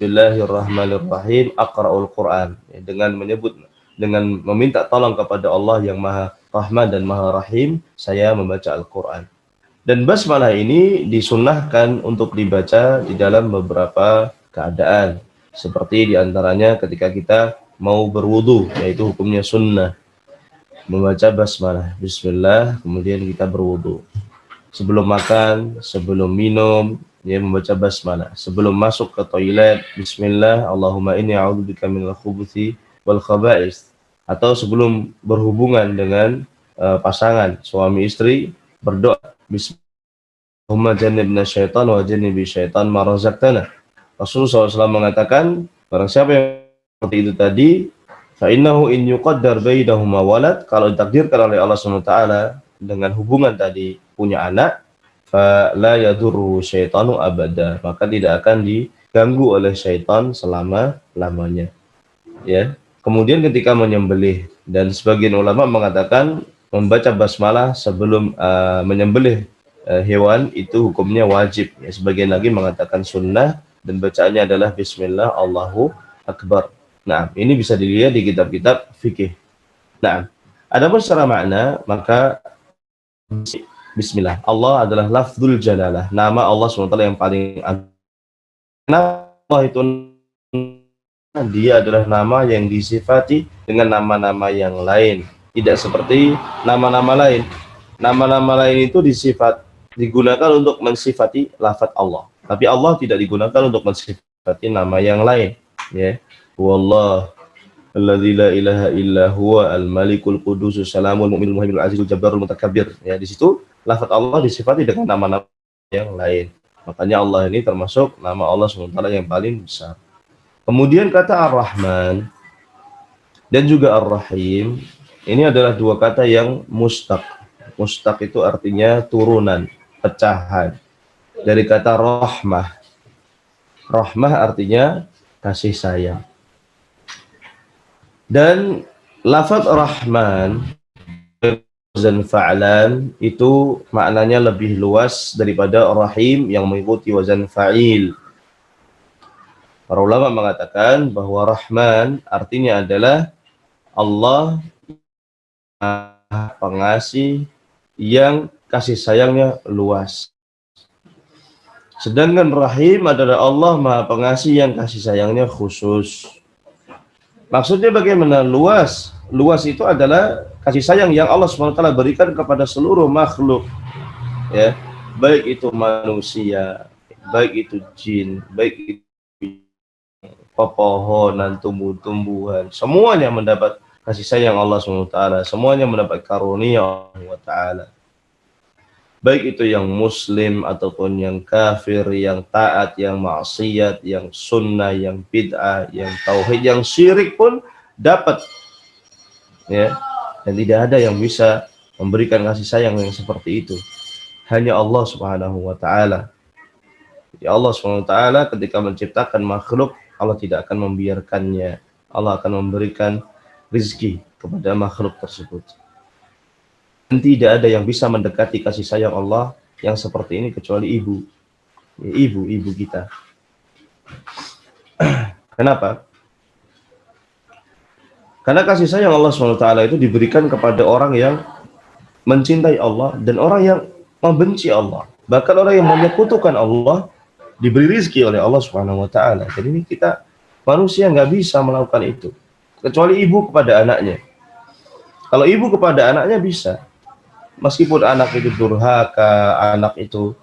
Bismillahirrahmanirrahim, aqra'ul Quran. Dengan meminta tolong kepada Allah yang Maha Rahman dan Maha Rahim, saya membaca Al-Quran. Dan basmalah ini disunnahkan untuk dibaca di dalam beberapa keadaan. Seperti diantaranya ketika kita mau berwudu, yaitu hukumnya sunnah. Membaca basmalah, bismillah, kemudian kita berwudu. Sebelum makan, sebelum minum, dia membaca basmalah. Sebelum masuk ke toilet, bismillah, Allahumma inni a'udzubika minal khubuthi wal khaba'is. Atau sebelum berhubungan dengan pasangan, suami istri, berdoa, bismillah, Allahumma jannibna syaitan wa jannibi syaitan ma razaqtana. Rasulullah SAW mengatakan, barang siapa yang seperti itu tadi, fa innahu in yuqaddar bainahuma walad, kalau ditakdirkan oleh Allah SWT dengan hubungan tadi punya anak, fa la yadurru syaitanu abada, maka tidak akan diganggu oleh syaitan selama-lamanya. Ya. Kemudian ketika menyembelih, dan sebagian ulama mengatakan membaca basmalah sebelum menyembelih hewan itu hukumnya wajib. Ya, sebagian lagi mengatakan sunnah dan bacaannya adalah bismillah Allahu akbar. Nah, ini bisa dilihat di kitab-kitab fikih. Nah, adapun secara makna, maka bismillah, Allah adalah lafzul jalalah, nama Allah SWT yang paling agung. Allah itu, dia adalah nama yang disifati dengan nama-nama yang lain, tidak seperti nama-nama lain. Nama-nama lain itu digunakan untuk mensifati lafaz Allah, tapi Allah tidak digunakan untuk mensifati nama yang lain. Ya, wallah alladzi la ilaha illa huwa al-malikul qudusus salamul mu'minul muhaiminul azizul jabbarul mutakabbir. Ya, di situ lafaz Allah disifati dengan nama-nama yang lain. Makanya Allah ini termasuk nama Allah SWT yang paling besar. Kemudian kata Ar-Rahman dan juga Ar-Rahim, ini adalah dua kata yang mustaq. Mustaq itu artinya turunan, pecahan dari kata rahmah. Rahmah artinya kasih sayang. Dan lafaz Rahman dan fa'lan itu maknanya lebih luas daripada Rahim yang mengikuti wazan fa'il. Para ulama mengatakan bahwa Rahman artinya adalah Allah pengasih yang kasih sayangnya luas. Sedangkan Rahim adalah Allah Maha Pengasih yang kasih sayangnya khusus. Maksudnya bagaimana luas? Luas itu adalah kasih sayang yang Allah SWT berikan kepada seluruh makhluk. Ya, baik itu manusia, baik itu jin, baik itu pepohonan, tumbuh-tumbuhan, semuanya mendapat kasih sayang Allah SWT. Semuanya mendapat karunia Allah Ta'ala. Baik itu yang muslim ataupun yang kafir, yang taat, yang maksiat, yang sunnah, yang bid'ah, yang tauhid, yang syirik pun dapat. Ya, dan tidak ada yang bisa memberikan kasih sayang yang seperti itu. Hanya Allah Subhanahu wa taala. Ya, Allah Subhanahu wa taala ketika menciptakan makhluk, Allah tidak akan membiarkannya. Allah akan memberikan rizki kepada makhluk tersebut. Dan tidak ada yang bisa mendekati kasih sayang Allah yang seperti ini kecuali ibu. Ya, ibu kita. Kenapa? Karena kasih sayang Allah SWT itu diberikan kepada orang yang mencintai Allah dan orang yang membenci Allah. Bahkan orang yang menyekutukan Allah diberi rizki oleh Allah SWT. Jadi ini kita manusia nggak bisa melakukan itu kecuali ibu kepada anaknya. Kalau ibu kepada anaknya bisa. Meskipun anak itu durhaka, anak itu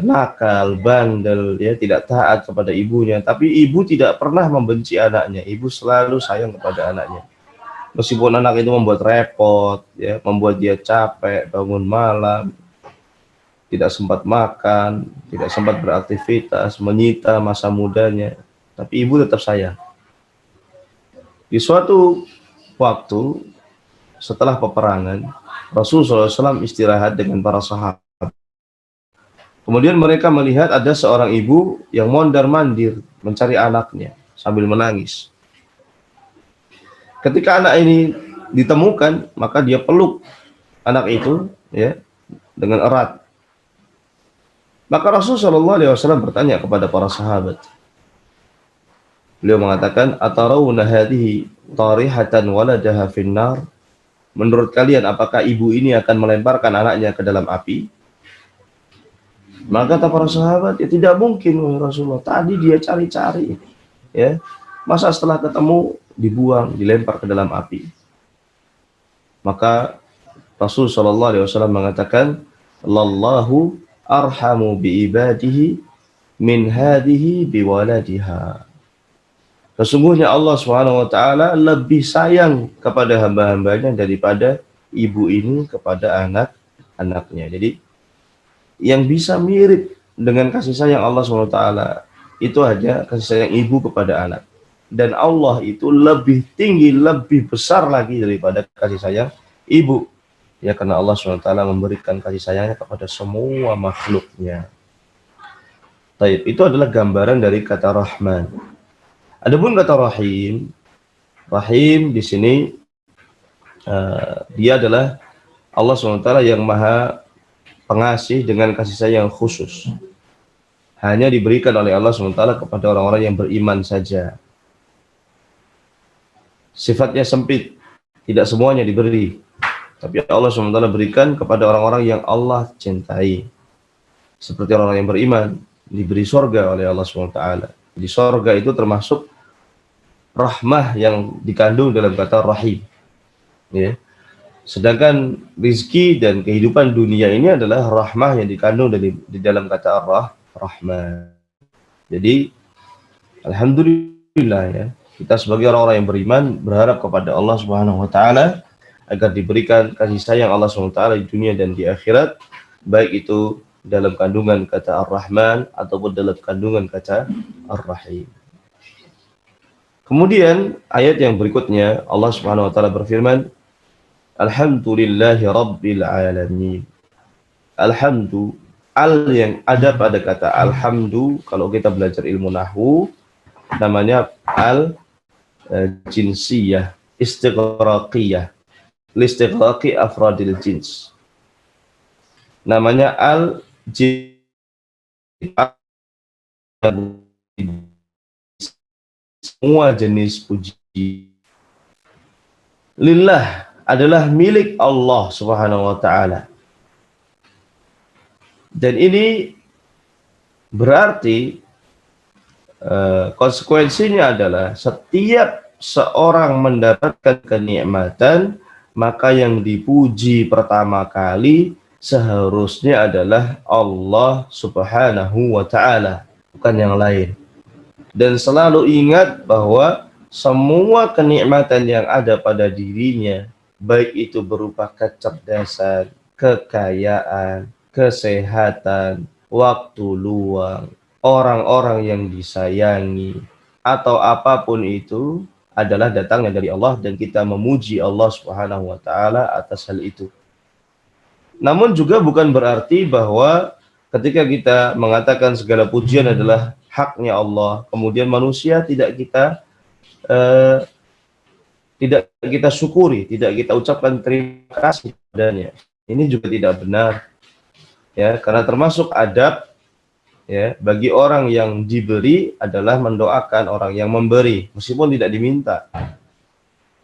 nakal, bandel, ya tidak taat kepada ibunya, tapi ibu tidak pernah membenci anaknya. Ibu selalu sayang kepada anaknya. Meskipun anak itu membuat repot, ya, membuat dia capek, bangun malam, tidak sempat makan, tidak sempat beraktivitas, menyita masa mudanya, tapi ibu tetap sayang. Di suatu waktu setelah peperangan, Rasulullah SAW istirahat dengan para sahabat. Kemudian mereka melihat ada seorang ibu yang mondar-mandir mencari anaknya sambil menangis. Ketika anak ini ditemukan, maka dia peluk anak itu, ya, dengan erat. Maka Rasulullah SAW bertanya kepada para sahabat. Beliau mengatakan, "Atarawna hadhihi tarihatan waladaha finnar?" Menurut kalian apakah ibu ini akan melemparkan anaknya ke dalam api? Maka kata para sahabat, ya tidak mungkin wahai Rasulullah. Tadi dia cari-cari, ya. Masa setelah ketemu dibuang, dilempar ke dalam api? Maka Rasul sallallahu alaihi wasallam mengatakan, "Lallahu arhamu bi ibadihi min hadhihi biwaladiha." Sesungguhnya Allah Subhanahu wa taala lebih sayang kepada hamba-hambanya daripada ibu ini kepada anak-anaknya. Jadi yang bisa mirip dengan kasih sayang Allah Subhanahu wa taala itu hanya kasih sayang ibu kepada anak. Dan Allah itu lebih tinggi, lebih besar lagi daripada kasih sayang ibu. Ya, karena Allah Subhanahu wa taala memberikan kasih sayangnya kepada semua makhluknya. Taib, itu adalah gambaran dari kata Rahman. Adapun kata Rahim, Rahim di sini dia adalah Allah SWT yang maha pengasih dengan kasih sayang khusus. Hanya diberikan oleh Allah SWT kepada orang-orang yang beriman saja. Sifatnya sempit, tidak semuanya diberi. Tapi Allah SWT berikan kepada orang-orang yang Allah cintai. Seperti orang yang beriman, diberi surga oleh Allah SWT. Di surga itu termasuk rahmah yang dikandung dalam kata rahim. Ya. Sedangkan rizki dan kehidupan dunia ini adalah rahmah yang dikandung di dalam kata rahmah. Jadi alhamdulillah ya, kita sebagai orang-orang yang beriman berharap kepada Allah Subhanahu wa taala agar diberikan kasih sayang Allah Subhanahu wa taala di dunia dan di akhirat, baik itu dalam kandungan kata Ar-Rahman ataupun dalam kandungan kata Ar-Rahim. Kemudian ayat yang berikutnya Allah Subhanahu wa taala berfirman, Alhamdulillahi Rabbil Alamin. Alhamdu, al yang ada pada kata alhamdu, kalau kita belajar ilmu nahwu namanya al jinsiyah, istighraqiyah, listighraqi afradil jins. Namanya al semua jenis puji. Lillah adalah milik Allah Subhanahu wa taala. Dan ini berarti konsekuensinya adalah setiap seorang mendapatkan kenikmatan, maka yang dipuji pertama kali seharusnya adalah Allah Subhanahu wa taala, bukan yang lain. Dan selalu ingat bahwa semua kenikmatan yang ada pada dirinya, baik itu berupa kecerdasan, kekayaan, kesehatan, waktu luang, orang-orang yang disayangi, atau apapun itu adalah datangnya dari Allah, dan kita memuji Allah Subhanahu wa taala atas hal itu. Namun juga bukan berarti bahwa ketika kita mengatakan segala pujian adalah haknya Allah, kemudian manusia tidak kita syukuri, tidak kita ucapkan terima kasih padanya. Ini juga tidak benar. Ya, karena termasuk adab ya bagi orang yang diberi adalah mendoakan orang yang memberi meskipun tidak diminta,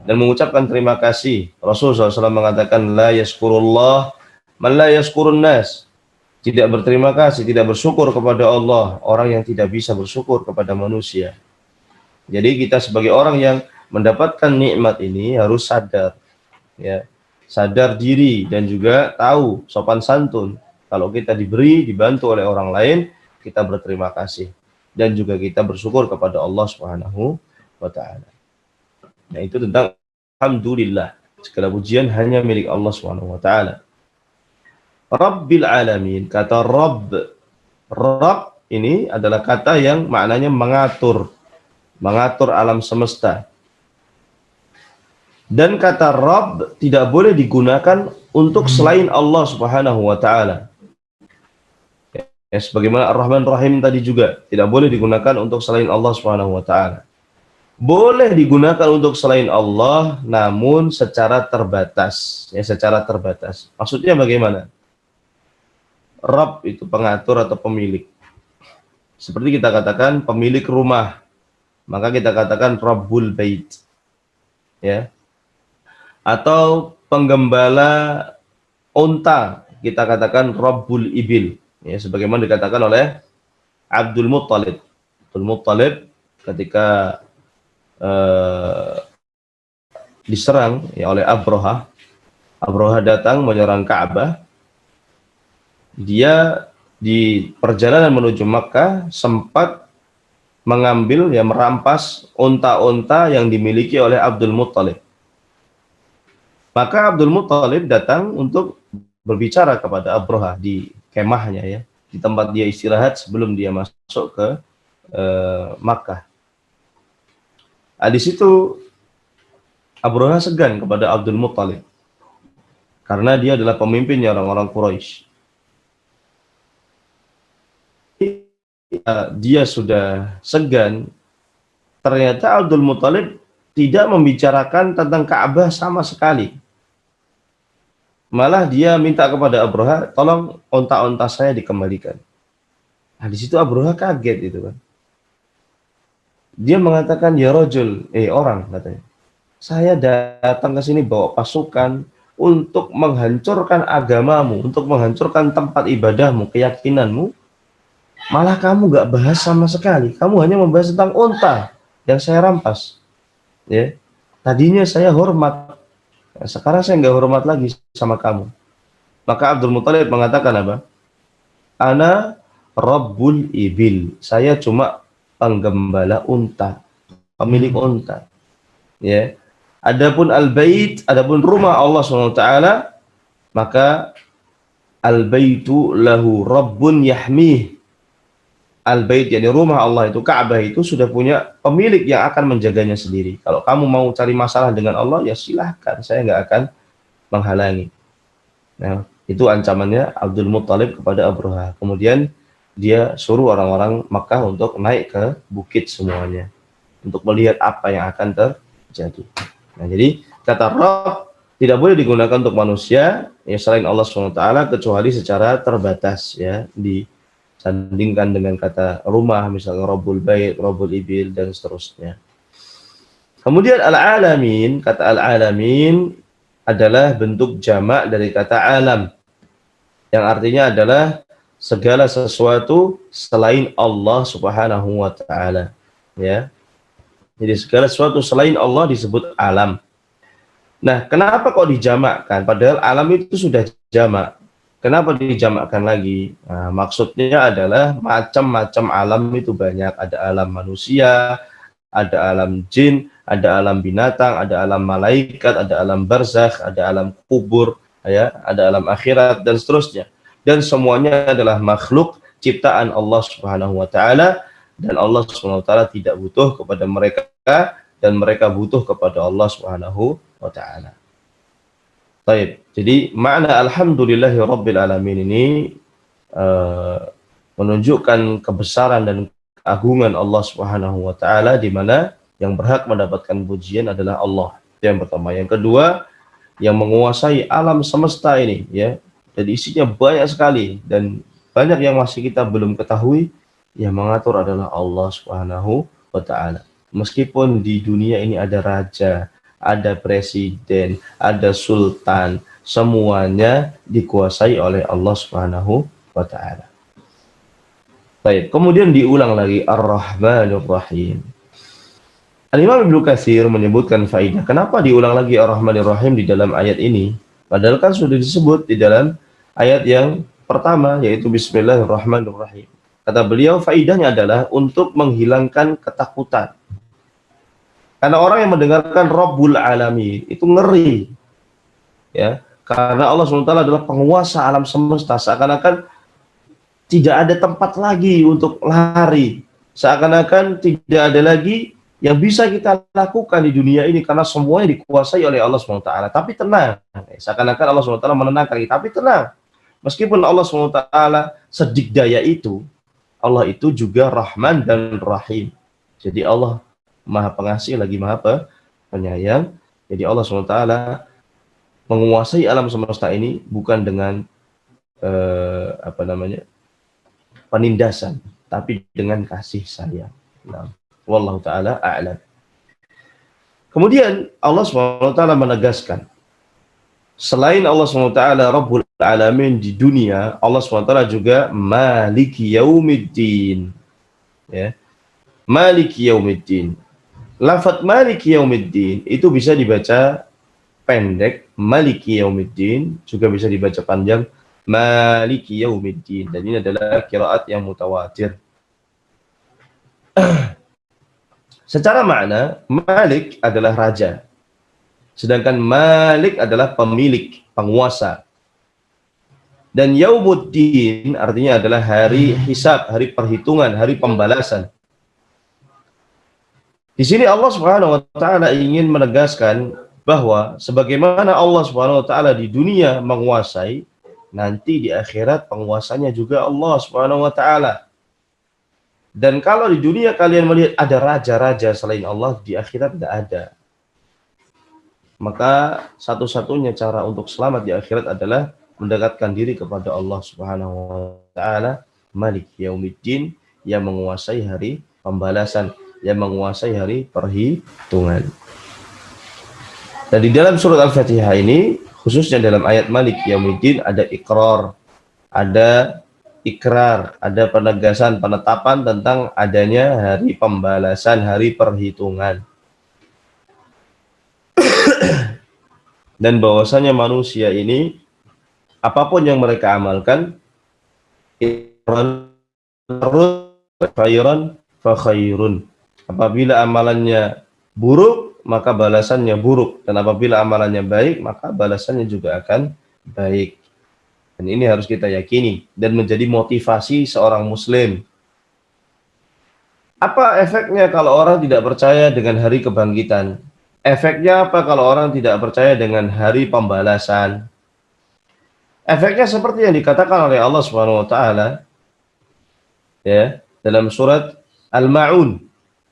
dan mengucapkan terima kasih. Rasulullah SAW mengatakan la yaskurullah man la yaskurun nas. Tidak berterima kasih, tidak bersyukur kepada Allah orang yang tidak bisa bersyukur kepada manusia. Jadi kita sebagai orang yang mendapatkan nikmat ini harus sadar, ya, sadar diri dan juga tahu sopan santun. Kalau kita diberi, dibantu oleh orang lain, kita berterima kasih dan juga kita bersyukur kepada Allah Subhanahu wa taala. Nah, itu tentang alhamdulillah. Segala pujian hanya milik Allah Subhanahu wa taala. Rabbil Alamin, kata Rabb. Rabb ini adalah kata yang maknanya mengatur, mengatur alam semesta. Dan kata Rabb tidak boleh digunakan untuk selain Allah Subhanahu wa taala. Ya, sebagaimana Ar-Rahman Rahim tadi juga tidak boleh digunakan untuk selain Allah Subhanahu wa taala. Boleh digunakan untuk selain Allah namun secara terbatas, ya, secara terbatas. Maksudnya bagaimana? Rabb itu pengatur atau pemilik. Seperti kita katakan pemilik rumah, maka kita katakan Rabbul Bait. Ya. Atau penggembala unta, kita katakan Rabbul Ibil. Ya, sebagaimana dikatakan oleh Abdul Muttalib. Abdul Muttalib ketika diserang ya oleh Abraha. Abraha datang menyerang Ka'bah. Dia di perjalanan menuju Makkah sempat mengambil ya merampas unta-unta yang dimiliki oleh Abdul Muttalib. Maka Abdul Muttalib datang untuk berbicara kepada Abraha di kemahnya ya, di tempat dia istirahat sebelum dia masuk ke Makkah. Nah, di situ Abraha segan kepada Abdul Muttalib karena dia adalah pemimpinnya orang-orang Quraisy. Dia sudah segan, ternyata Abdul Muttalib tidak membicarakan tentang Ka'bah sama sekali. Malah dia minta kepada Abraha, tolong unta-unta saya dikembalikan. Nah, di situ Abraha kaget itu kan. Dia mengatakan, ya rajul, orang katanya. Saya datang ke sini bawa pasukan untuk menghancurkan agamamu, untuk menghancurkan tempat ibadahmu, keyakinanmu. Malah kamu gak bahas sama sekali. Kamu hanya membahas tentang unta yang saya rampas. Ya, tadinya saya hormat, sekarang saya nggak hormat lagi sama kamu. Maka Abdul Muttalib mengatakan apa? Ana Rabbul Ibil. Saya cuma penggembala unta, pemilik unta. Ya. Adapun al-bait, adapun rumah Allah SWT, maka al-baitu lahu Rabbun yahmih. Al-bait, yakni rumah Allah itu, Ka'bah itu sudah punya pemilik yang akan menjaganya sendiri. Kalau kamu mau cari masalah dengan Allah, ya silahkan, saya nggak akan menghalangi. Nah, itu ancamannya Abdul Muttalib kepada Abraha. Kemudian dia suruh orang-orang Makkah untuk naik ke bukit semuanya, untuk melihat apa yang akan terjadi. Nah, jadi kata Rabb tidak boleh digunakan untuk manusia ya selain Allah SWT, kecuali secara terbatas ya, disandingkan dengan kata rumah, misalnya Rabbul Bait, Rabbul Ibil, dan seterusnya. Kemudian al-alamin, kata al-alamin adalah bentuk jamak dari kata alam, yang artinya adalah segala sesuatu selain Allah Subhanahu wa taala. Ya. Jadi segala sesuatu selain Allah disebut alam. Nah, kenapa kok dijamakkan? Padahal alam itu sudah jamak. Kenapa dijamakkan lagi? Nah, maksudnya adalah macam-macam alam itu banyak. Ada alam manusia, ada alam jin, ada alam binatang, ada alam malaikat, ada alam barzakh, ada alam kubur, ya, ada alam akhirat, dan seterusnya. Dan semuanya adalah makhluk ciptaan Allah Subhanahu wa taala, dan Allah Subhanahu wa taala tidak butuh kepada mereka, dan mereka butuh kepada Allah Subhanahu wa taala. Baik, jadi makna alhamdulillahi rabbil alamin ini menunjukkan kebesaran dan keagungan Allah Subhanahu wa taala, di mana yang berhak mendapatkan pujian adalah Allah. Itu yang pertama. Yang kedua, yang menguasai alam semesta ini ya, dan isinya banyak sekali dan banyak yang masih kita belum ketahui, yang mengatur adalah Allah Subhanahu wa taala. Meskipun di dunia ini ada raja, ada presiden, ada sultan, semuanya dikuasai oleh Allah Subhanahu wa taala. Baik, kemudian diulang lagi Ar-Rahmanur Rahim. Al-Imam Ibnu Katsir menyebutkan faidah. Kenapa diulang lagi Ar-Rahmanur Rahim di dalam ayat ini? Padahal kan sudah disebut di dalam ayat yang pertama, yaitu Bismillahirrahmanirrahim. Kata beliau, faidahnya adalah untuk menghilangkan ketakutan. Karena orang yang mendengarkan Rabbul Alamin itu ngeri. Ya, karena Allah SWT adalah penguasa alam semesta, seakan-akan tidak ada tempat lagi untuk lari, seakan-akan tidak ada lagi yang bisa kita lakukan di dunia ini karena semuanya dikuasai oleh Allah SWT. Tapi tenang, seakan-akan Allah SWT menenangkan kita. Tapi tenang, meskipun Allah SWT sedikdaya itu, Allah itu juga Rahman dan Rahim. Jadi Allah Maha Pengasih lagi Maha Penyayang. Jadi Allah SWT menguasai alam semesta ini bukan dengan apa namanya, penindasan, tapi dengan kasih sayang. Nah, wallahu taala a'lam. Kemudian Allah SWT menegaskan, selain Allah SWT Rabbul Alamin di dunia, Allah SWT juga Maliki Yaumiddin. Ya. Maliki Yaumiddin. Lafaz Maliki Yaumiddin itu bisa dibaca pendek, Maliki Yaumiddin, juga bisa dibaca panjang, Maliki Yaumiddin. Dan ini adalah qiraat yang mutawatir. Secara makna, Malik adalah raja. Sedangkan Malik adalah pemilik, penguasa. Dan Yaumuddin artinya adalah hari hisab, hari perhitungan, hari pembalasan. Di sini Allah Subhanahu wa taala ingin menegaskan bahwa sebagaimana Allah Subhanahu wa taala di dunia menguasai, nanti di akhirat penguasanya juga Allah Subhanahu wa taala. Dan kalau di dunia kalian melihat ada raja-raja selain Allah, di akhirat tidak ada. Maka satu-satunya cara untuk selamat di akhirat adalah mendekatkan diri kepada Allah Subhanahu wa taala, Malik Yaumiddin, yang menguasai hari pembalasan, yang menguasai hari perhitungan. Dan di dalam surat Al-Fatihah ini, khususnya dalam ayat Malik Yaumiddin, ada iqrar, ada ikrar, ada penegasan, penetapan tentang adanya hari pembalasan, hari perhitungan. Dan bahwasanya manusia ini, apapun yang mereka amalkan, khairan fa khairun. Apabila amalannya buruk, maka balasannya buruk. Dan apabila amalannya baik, maka balasannya juga akan baik. Dan ini harus kita yakini dan menjadi motivasi seorang muslim. Apa efeknya kalau orang tidak percaya dengan hari kebangkitan? Efeknya apa kalau orang tidak percaya dengan hari pembalasan? Efeknya seperti yang dikatakan oleh Allah Subhanahu wa taala ya, dalam surat Al-Ma'un.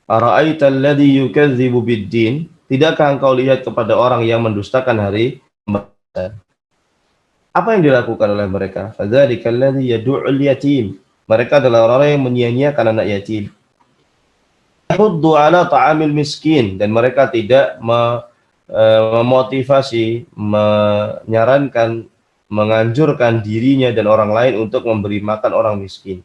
Ara'aita alladhi yukadzibu bid-din? Tidakkah engkau lihat kepada orang yang mendustakan hari pembalasan? Apa yang dilakukan oleh mereka? Fadzalika alladhi yad'ul yatim. Mereka adalah orang yang menyia-nyiakan anak yatim. Yahuddu ala ta'amil miskin, dan mereka tidak memotivasi, menyarankan, menganjurkan dirinya dan orang lain untuk memberi makan orang miskin.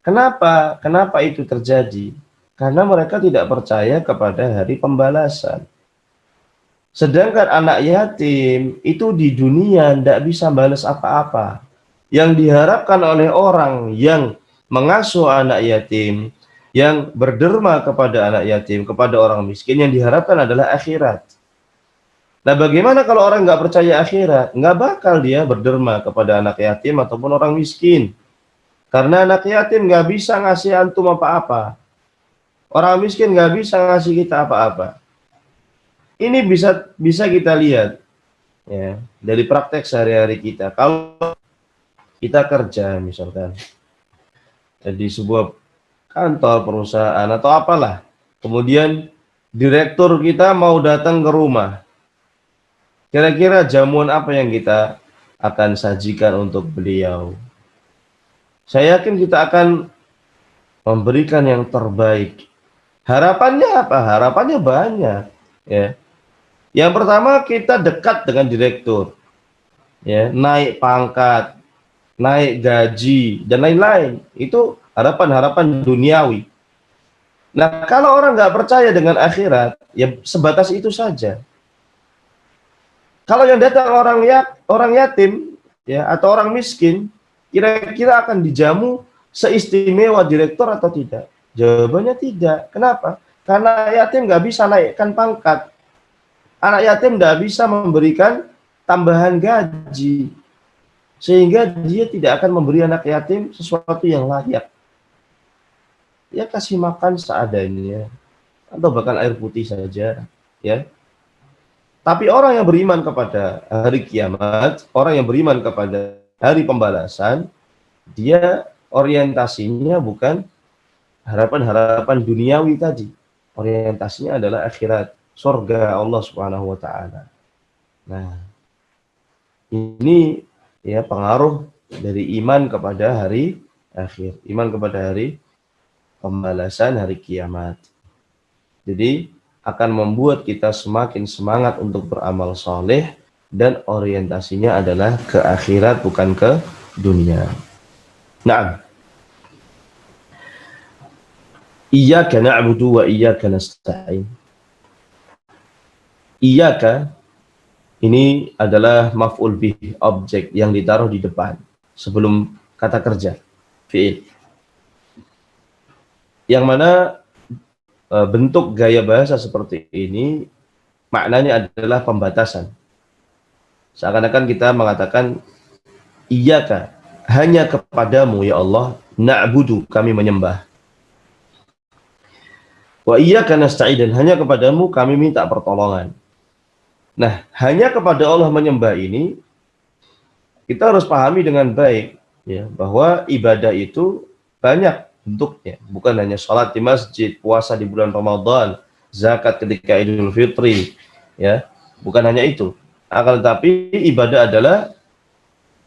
Kenapa? Kenapa itu terjadi? Karena mereka tidak percaya kepada hari pembalasan. Sedangkan anak yatim itu di dunia tidak bisa balas apa-apa. Yang diharapkan oleh orang yang mengasuh anak yatim, yang berderma kepada anak yatim, kepada orang miskin, yang diharapkan adalah akhirat. Nah, bagaimana kalau orang nggak percaya akhirat? Nggak bakal dia berderma kepada anak yatim ataupun orang miskin. Karena anak yatim nggak bisa ngasih antum apa-apa. Orang miskin nggak bisa ngasih kita apa-apa. Ini bisa kita lihat ya dari praktek sehari-hari kita. Kalau kita kerja misalkan di sebuah kantor, perusahaan atau apalah, kemudian direktur kita mau datang ke rumah, kira-kira jamuan apa yang kita akan sajikan untuk beliau? Saya yakin kita akan memberikan yang terbaik. Harapannya apa? Harapannya banyak ya. Yang pertama, kita dekat dengan direktur, ya, naik pangkat, naik gaji, dan lain-lain. Itu harapan-harapan duniawi. Nah, kalau orang nggak percaya dengan akhirat, ya sebatas itu saja. Kalau yang datang orang yatim, ya, atau orang miskin, kira-kira akan dijamu seistimewa direktur atau tidak? Jawabannya tidak. Kenapa? Karena yatim nggak bisa naikkan pangkat. Anak yatim tidak bisa memberikan tambahan gaji, sehingga dia tidak akan memberi anak yatim sesuatu yang layak. Ya kasih makan seadanya, atau bahkan air putih saja, ya. Tapi orang yang beriman kepada hari kiamat, orang yang beriman kepada hari pembalasan, dia orientasinya bukan harapan-harapan duniawi tadi. Orientasinya adalah akhirat, surga Allah Subhanahu wa taala. Nah, ini ya pengaruh dari iman kepada hari akhir, iman kepada hari pembalasan, hari kiamat. Jadi akan membuat kita semakin semangat untuk beramal soleh dan orientasinya adalah ke akhirat bukan ke dunia. Nah, iyyaka na'budu wa iyyaka nasta'in. Iyyaka ini adalah maf'ul bih, objek yang ditaruh di depan sebelum kata kerja, fi'il. Yang mana bentuk gaya bahasa seperti ini maknanya adalah pembatasan. Seakan-akan kita mengatakan iyyaka, hanya kepadamu ya Allah, na'budu, kami menyembah. Wa iyyaka nasta'in, dan hanya kepadamu kami minta pertolongan. Nah, hanya kepada Allah menyembah ini kita harus pahami dengan baik ya, bahwa ibadah itu banyak bentuknya, bukan hanya sholat di masjid, puasa di bulan Ramadan, zakat ketika Idul Fitri ya, bukan hanya itu. Akan tetapi ibadah adalah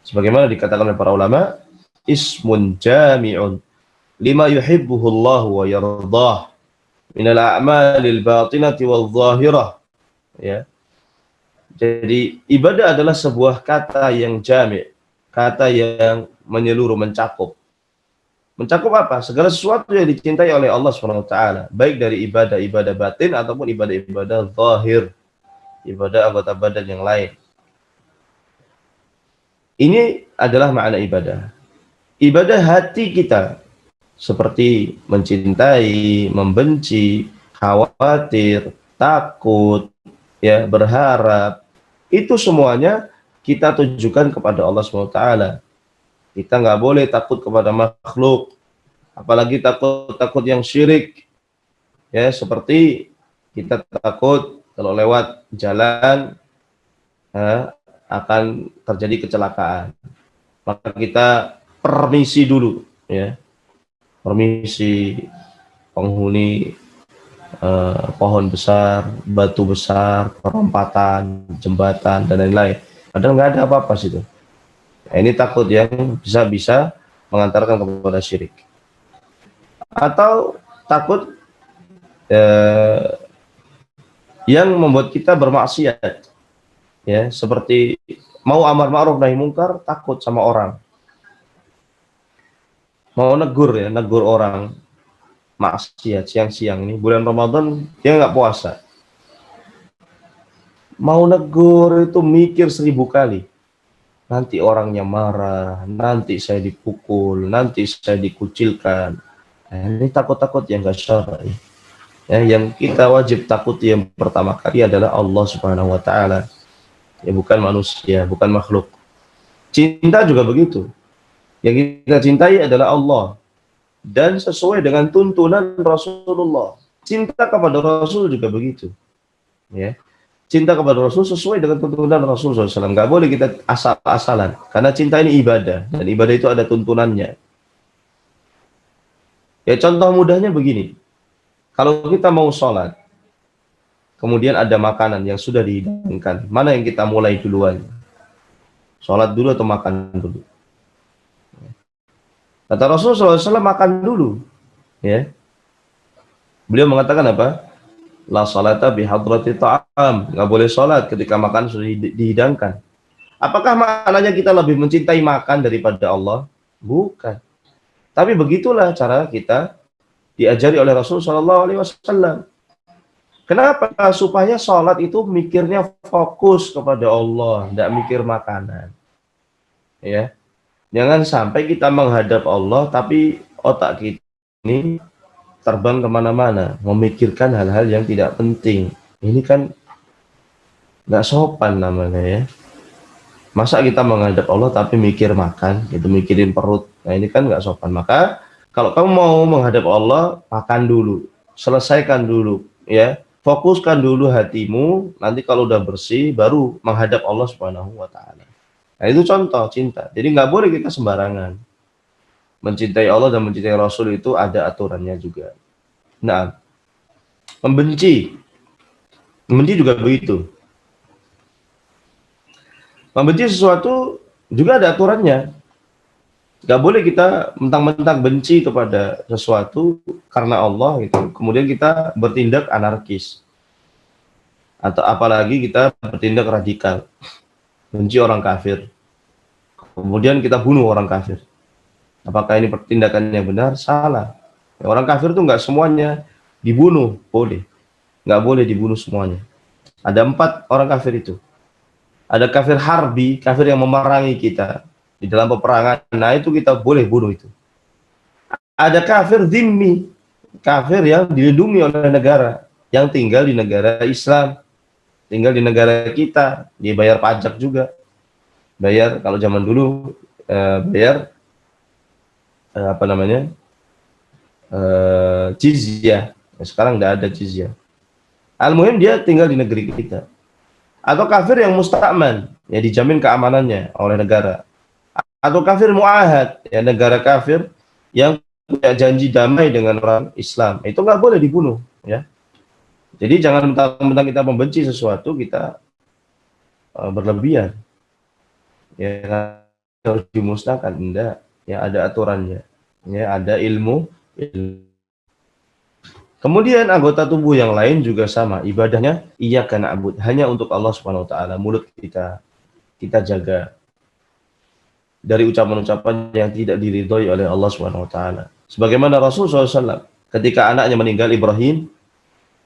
sebagaimana dikatakan oleh para ulama, ismun jami'un lima yuhibbuhu Allah wa yardah minal a'malil batinati wal zahirah ya. Jadi ibadah adalah sebuah kata yang jami', kata yang menyeluruh, mencakup. Mencakup apa? Segala sesuatu yang dicintai oleh Allah SWT, baik dari ibadah-ibadah batin ataupun ibadah-ibadah zahir, ibadah anggota badan yang lain. Ini adalah makna ibadah. Ibadah hati kita seperti mencintai, membenci, khawatir, takut, ya, berharap, itu semuanya kita tujukan kepada Allah SWT. Kita nggak boleh takut kepada makhluk, apalagi takut yang syirik. Ya, seperti kita takut kalau lewat jalan akan terjadi kecelakaan. Maka kita permisi dulu, ya, permisi penghuni pohon besar, batu besar, perempatan, jembatan, dan lain-lain. Padahal nggak ada apa-apa situ. Nah, ini takut yang bisa mengantarkan kepada syirik. Atau takut yang membuat kita bermaksiat, ya, seperti mau amar ma'ruf nahi mungkar, takut sama orang. Mau negur orang maksiat siang-siang ini bulan Ramadan dia nggak puasa, mau negur itu mikir 1000 kali, nanti orangnya marah, nanti saya dipukul, nanti saya dikucilkan. Nah, ini takut-takut yang nggak syar'i. Ya, yang kita wajib takut yang pertama kali adalah Allah Subhanahu Wa Taala, ya, bukan manusia, bukan makhluk. Cinta juga begitu, yang kita cintai adalah Allah dan sesuai dengan tuntunan Rasulullah. Cinta kepada Rasul juga begitu, ya. Cinta kepada Rasul sesuai dengan tuntunan Rasul SAW. Nggak boleh kita asal-asalan, karena cinta ini ibadah, dan ibadah itu ada tuntunannya. Ya, contoh mudahnya begini, kalau kita mau sholat, kemudian ada makanan yang sudah dihidangkan, mana yang kita mulai duluan? Sholat dulu atau makan dulu? Kata Rasulullah SAW, makan dulu. Ya. Beliau mengatakan apa? La salata bihadrati ta'am. Nggak boleh sholat ketika makan sudah dihidangkan. Apakah maknanya kita lebih mencintai makan daripada Allah? Bukan. Tapi begitulah cara kita diajari oleh Rasulullah SAW. Kenapa? Supaya sholat itu mikirnya fokus kepada Allah, tidak mikir makanan. Ya. Jangan sampai kita menghadap Allah, tapi otak kita ini terbang kemana-mana, memikirkan hal-hal yang tidak penting. Ini kan nggak sopan namanya, ya. Masa kita menghadap Allah tapi mikir makan, gitu, mikirin perut. Nah, ini kan nggak sopan. Maka kalau kamu mau menghadap Allah, makan dulu, selesaikan dulu, ya, fokuskan dulu hatimu. Nanti kalau udah bersih, baru menghadap Allah Subhanahu Wa Taala. Nah, itu contoh cinta. Jadi nggak boleh kita sembarangan. Mencintai Allah dan mencintai Rasul itu ada aturannya juga. Nah, membenci juga begitu. Membenci sesuatu juga ada aturannya. Nggak boleh kita mentang-mentang benci kepada sesuatu karena Allah gitu. Kemudian kita bertindak anarkis. Atau apalagi kita bertindak radikal. Benci orang kafir. Kemudian kita bunuh orang kafir. Apakah ini tindakan yang benar? Salah. Orang kafir itu nggak semuanya dibunuh. Boleh. Nggak boleh dibunuh semuanya. Ada 4 orang kafir itu. Ada kafir harbi, kafir yang memerangi kita di dalam peperangan. Nah, itu kita boleh bunuh itu. Ada kafir zimmi, kafir yang dilindungi oleh negara, yang tinggal di negara Islam, tinggal di negara kita, dia bayar pajak juga. Bayar, kalau zaman dulu bayar apa namanya? Jizyah. Sekarang nggak ada jizyah. Al-muhim dia tinggal di negeri kita. Atau kafir yang musta'man, ya dijamin keamanannya oleh negara. Atau kafir mu'ahad, ya negara kafir yang punya janji damai dengan orang Islam. Itu nggak boleh dibunuh, ya. Jadi jangan mentang-mentang kita membenci sesuatu kita berlebihan. Ya harus dimusnahkan, enggak. Ya ada aturannya. Ya ada ilmu. Kemudian anggota tubuh yang lain juga sama, ibadahnya iyyaka na'bud, hanya untuk Allah Subhanahu wa taala. Mulut kita jaga dari ucapan-ucapan yang tidak diridhoi oleh Allah Subhanahu wa taala. Sebagaimana Rasulullah SAW ketika anaknya meninggal Ibrahim,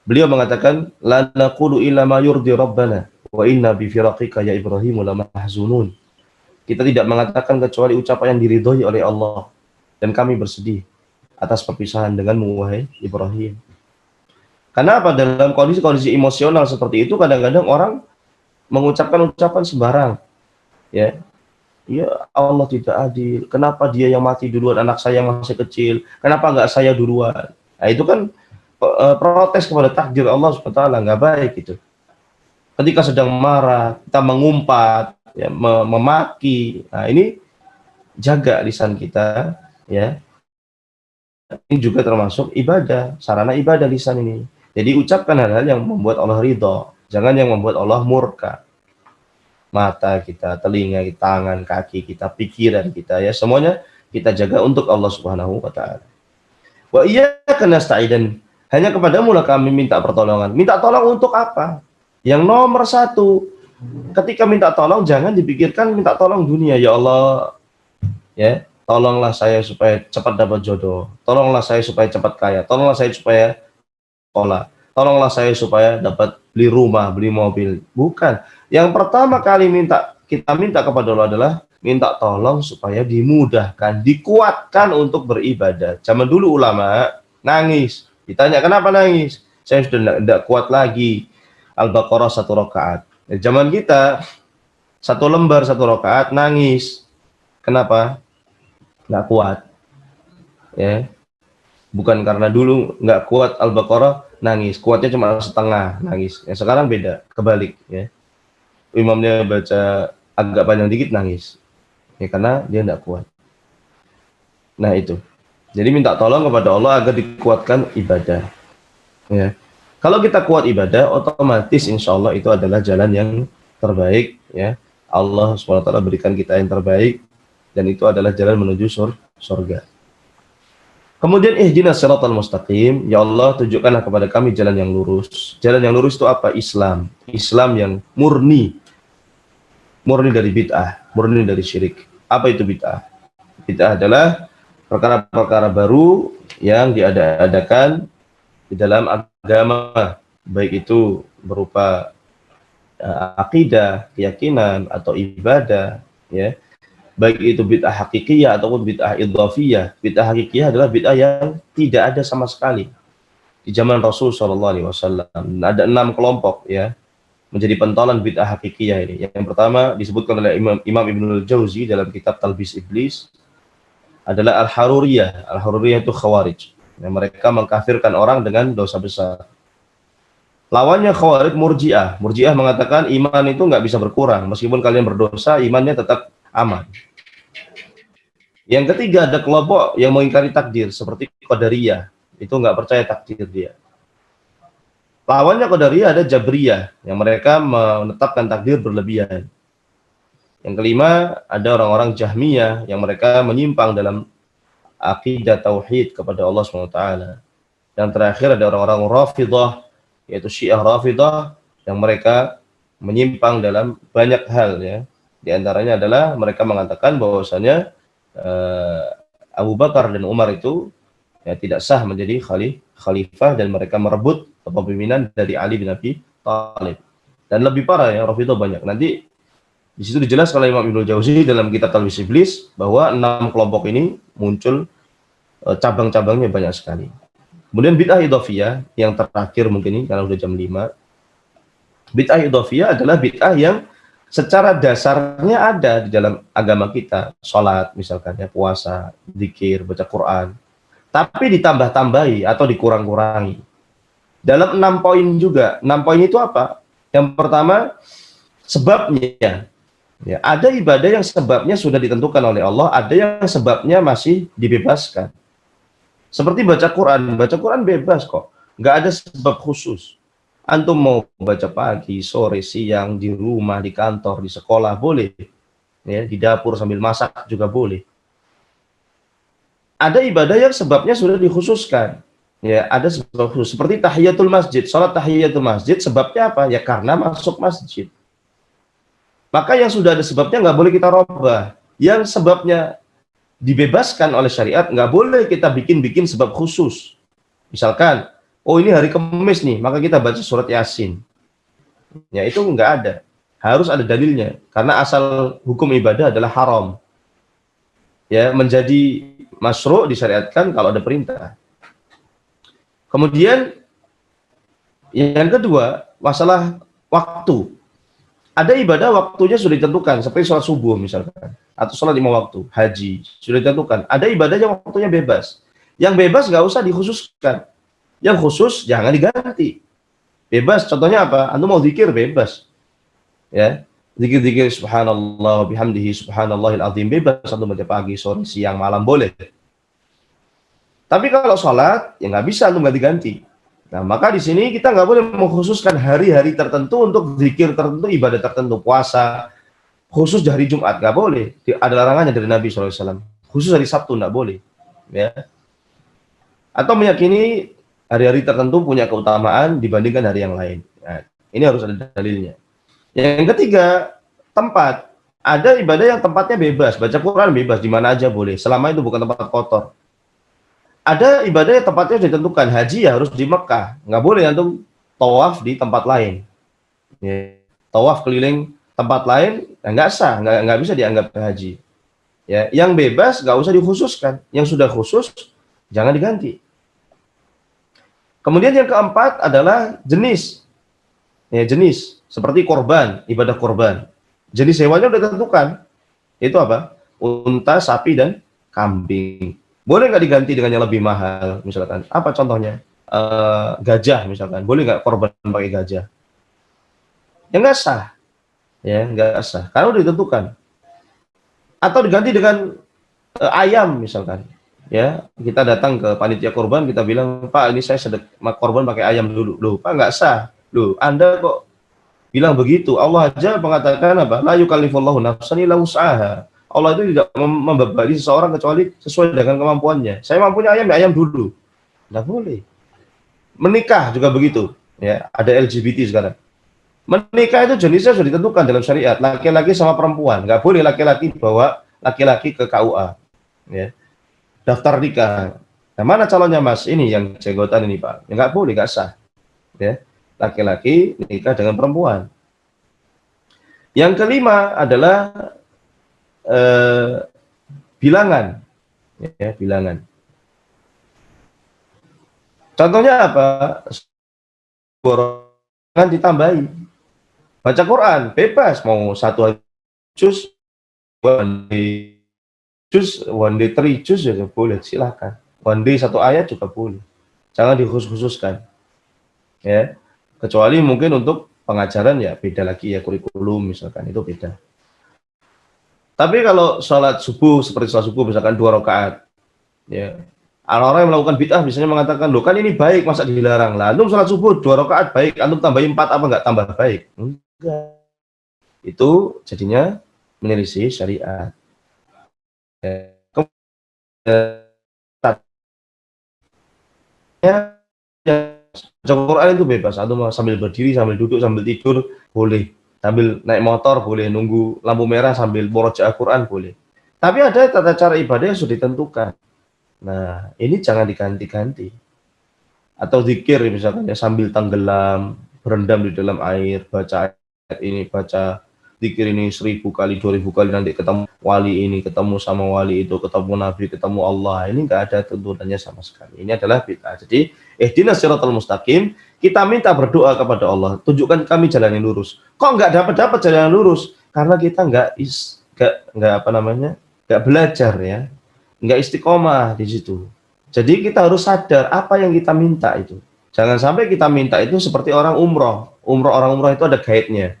beliau mengatakan la naqulu illa ma yurdi rabbana wa inna bi firaqika ya Ibrahim lamahzunun. Kita tidak mengatakan kecuali ucapan yang diridhoi oleh Allah, dan kami bersedih atas perpisahan denganmu wahai Ibrahim. Karena apa? Dalam kondisi-kondisi emosional seperti itu kadang-kadang orang mengucapkan ucapan sembarang. Ya. Ya Allah tidak adil. Kenapa dia yang mati duluan, anak saya yang masih kecil? Kenapa enggak saya duluan? Nah, itu kan protes kepada takdir Allah Subhanahu wa taala, enggak baik itu. Ketika sedang marah, kita mengumpat, ya, memaki. Nah, ini jaga lisan kita, ya. Ini juga termasuk ibadah, sarana ibadah lisan ini. Jadi ucapkan hal-hal yang membuat Allah ridho, jangan yang membuat Allah murka. Mata kita, telinga, tangan, kaki kita, pikiran kita, ya semuanya kita jaga untuk Allah Subhanahu wa taala. Wa iyyaka nasta'in, hanya kepadamu lah kami minta pertolongan. Minta tolong untuk apa? Yang nomor 1, ketika minta tolong jangan dipikirkan minta tolong dunia. Ya Allah, ya tolonglah saya supaya cepat dapat jodoh, tolonglah saya supaya cepat kaya, tolonglah saya supaya sekolah, tolonglah saya supaya dapat beli rumah, beli mobil. Bukan. Yang pertama kali kita minta kepada Allah adalah minta tolong supaya dimudahkan, dikuatkan untuk beribadah. Zaman dulu ulama nangis, ditanya kenapa nangis? Saya sudah tidak kuat lagi. Al-Baqarah 1 rakaat. Zaman kita 1 lembar 1 rakaat nangis. Kenapa? Nggak kuat, ya. Bukan karena dulu nggak kuat Al-Baqarah nangis, kuatnya cuma setengah nangis. Ya, sekarang beda, kebalik, ya. Imamnya baca agak panjang dikit nangis, ya karena dia nggak kuat. Nah itu, jadi minta tolong kepada Allah agar dikuatkan ibadah, ya. Kalau kita kuat ibadah, otomatis insya Allah itu adalah jalan yang terbaik, ya. Allah SWT berikan kita yang terbaik, dan itu adalah jalan menuju surga. Kemudian ihdinas siratal mustaqim, ya Allah tunjukkanlah kepada kami jalan yang lurus. Jalan yang lurus itu apa? Islam. Islam yang murni dari bid'ah, murni dari syirik. Apa itu bid'ah? Bid'ah adalah perkara-perkara baru yang diada-adakan di dalam agama, baik itu berupa akidah, keyakinan atau ibadah, ya. Baik itu bid'ah hakikiyah ataupun bid'ah idhafiyah. Bid'ah hakikiyah adalah bid'ah yang tidak ada sama sekali di zaman Rasul SAW. Ada 6 kelompok, ya, menjadi pentolan bid'ah hakikiyah ini. Yang pertama disebutkan oleh Imam Ibnul Jauzi dalam kitab Talbis Iblis adalah Al-Haruriyah. Al-Haruriyah itu Khawarij. Yang mereka mengkafirkan orang dengan dosa besar. Lawannya Khawarij Murji'ah. Murji'ah mengatakan iman itu nggak bisa berkurang. Meskipun kalian berdosa, imannya tetap aman. Yang ketiga ada kelompok yang mengingkari takdir seperti Qadariyah, itu nggak percaya takdir dia. Lawannya Qadariyah ada Jabriyah yang mereka menetapkan takdir berlebihan. Yang kelima, ada orang-orang Jahmiyah yang mereka menyimpang dalam akidah tauhid kepada Allah SWT. Yang terakhir ada orang-orang Rafidah, yaitu Syiah Rafidah, yang mereka menyimpang dalam banyak hal ya. Di antaranya adalah mereka mengatakan bahwasanya Abu Bakar dan Umar itu ya tidak sah menjadi khalifah, dan mereka merebut kepemimpinan dari Ali bin Abi Thalib. Dan lebih parah ya, Rafidah banyak. Nanti di situ dijelaskan oleh Imam Ibnu Jauzi dalam kitab Talbis Iblis bahwa 6 kelompok ini muncul cabang-cabangnya banyak sekali. Kemudian bid'ah idhofiyah yang terakhir mungkin ini karena udah jam 5. Bid'ah idhofiyah adalah bid'ah yang secara dasarnya ada di dalam agama kita, sholat misalkan ya, puasa, zikir, baca Quran, tapi ditambah-tambahi atau dikurang-kurangi. Dalam 6 poin juga. 6 poin itu apa? Yang pertama, sebabnya. Ya, ada ibadah yang sebabnya sudah ditentukan oleh Allah, ada yang sebabnya masih dibebaskan. Seperti baca Quran bebas kok, nggak ada sebab khusus. Antum mau baca pagi, sore, siang, di rumah, di kantor, di sekolah boleh, ya, di dapur sambil masak juga boleh. Ada ibadah yang sebabnya sudah dikhususkan, ya, ada sebab khusus. Seperti tahiyatul masjid, sholat tahiyatul masjid, sebabnya apa? Ya karena masuk masjid. Maka yang sudah ada sebabnya nggak boleh kita robah. Yang sebabnya dibebaskan oleh syariat, nggak boleh kita bikin sebab khusus. Misalkan, oh ini hari Kamis nih, maka kita baca surat Yasin. Ya itu nggak ada. Harus ada dalilnya. Karena asal hukum ibadah adalah haram. Ya, menjadi masyru' disyariatkan kalau ada perintah. Kemudian yang kedua, masalah waktu. Ada ibadah waktunya sudah ditentukan, seperti sholat subuh misalkan, atau sholat 5 waktu, haji, sudah ditentukan. Ada ibadah yang waktunya bebas. Yang bebas nggak usah dikhususkan. Yang khusus jangan diganti. Bebas, contohnya apa? Anda mau zikir bebas. Ya, zikir-zikir subhanallah, bihamdihi, subhanallahil azim, bebas. Anda baca pagi, sore, siang, malam, boleh. Tapi kalau sholat, ya nggak bisa Anda ganti-ganti. Nah, maka di sini kita nggak boleh mengkhususkan hari-hari tertentu untuk zikir tertentu, ibadah tertentu, puasa, khusus di hari Jumat, nggak boleh. Ada larangannya dari Nabi SAW. Khusus hari Sabtu, nggak boleh. Ya. Atau meyakini hari-hari tertentu punya keutamaan dibandingkan hari yang lain. Nah, ini harus ada dalilnya. Yang ketiga, tempat. Ada ibadah yang tempatnya bebas, baca Quran bebas, di mana aja boleh, selama itu bukan tempat kotor. Ada ibadah yang tempatnya sudah ditentukan, haji ya harus di Mekah, nggak boleh antum tawaf di tempat lain. Ya, tawaf keliling tempat lain nggak sah, nggak bisa dianggap haji. Ya, yang bebas nggak usah dikhususkan, yang sudah khusus jangan diganti. Kemudian yang keempat adalah jenis. Ya, jenis seperti korban, ibadah korban. Jenis hewannya sudah ditentukan. Itu apa? Unta, sapi, dan kambing. Boleh nggak diganti dengan yang lebih mahal, misalkan? Apa contohnya? Gajah, misalkan. Boleh nggak korban pakai gajah? Ya nggak sah. Ya, nggak sah. Karena udah ditentukan. Atau diganti dengan ayam, misalkan. Ya, kita datang ke panitia korban, kita bilang, Pak, ini saya korban pakai ayam dulu. Loh, Pak, nggak sah. Loh, Anda kok bilang begitu? Allah aja mengatakan apa? La yukallifullahu nafsan illa wus'aha. Allah itu tidak membebani seseorang kecuali sesuai dengan kemampuannya. Saya mampunya ayam, ya ayam dulu. Nggak boleh. Menikah juga begitu. Ya, ada LGBT sekarang. Menikah itu jenisnya sudah ditentukan dalam syariat. Laki-laki sama perempuan. Nggak boleh laki-laki bawa laki-laki ke KUA. Ya. Daftar nikah. Nah, mana calonnya Mas? Ini yang jenggotan ini Pak. Ya, nggak boleh, nggak sah. Ya. Laki-laki nikah dengan perempuan. Yang kelima adalah bilangan, ya, bilangan. Contohnya apa? Borongan ditambahi. Baca Quran bebas, mau 1 juz, 1 juz, 3 juz ya boleh, silakan. 1 day 1 ayat juga boleh. Jangan dikhususkan. Ya. Kecuali mungkin untuk pengajaran ya beda lagi ya, kurikulum misalkan itu beda. Tapi kalau sholat subuh, seperti sholat subuh misalkan 2 rakaat, ya, orang-orang yang melakukan bid'ah biasanya mengatakan, loh kan ini baik, masa dilarang? Lah, antum sholat subuh 2 rakaat baik, antum tambahin 4 apa nggak tambah baik? Enggak. Itu jadinya menyelisih syariat. Kemudian, baca Quran itu bebas. Atau mau sambil berdiri, sambil duduk, sambil tidur boleh. Sambil naik motor boleh, nunggu lampu merah sambil murojaah Quran boleh. Tapi ada tata cara ibadah yang sudah ditentukan. Nah, ini jangan diganti-ganti. Atau zikir misalkan ya sambil tenggelam, berendam di dalam air, baca ayat ini, baca zikir ini 1000 kali, 2000 kali, nanti ketemu wali ini, ketemu sama wali itu, ketemu nabi, ketemu Allah. Ini enggak ada tuntunannya sama sekali. Ini adalah bid'ah. Jadi, ihdinas siratal mustaqim, kita minta berdoa kepada Allah, tunjukkan kami jalan yang lurus. Kok enggak dapat jalan yang lurus? Karena kita enggak apa namanya? Enggak belajar ya. Enggak istiqomah di situ. Jadi kita harus sadar apa yang kita minta itu. Jangan sampai kita minta itu seperti orang umroh. Orang umroh itu ada guide-nya.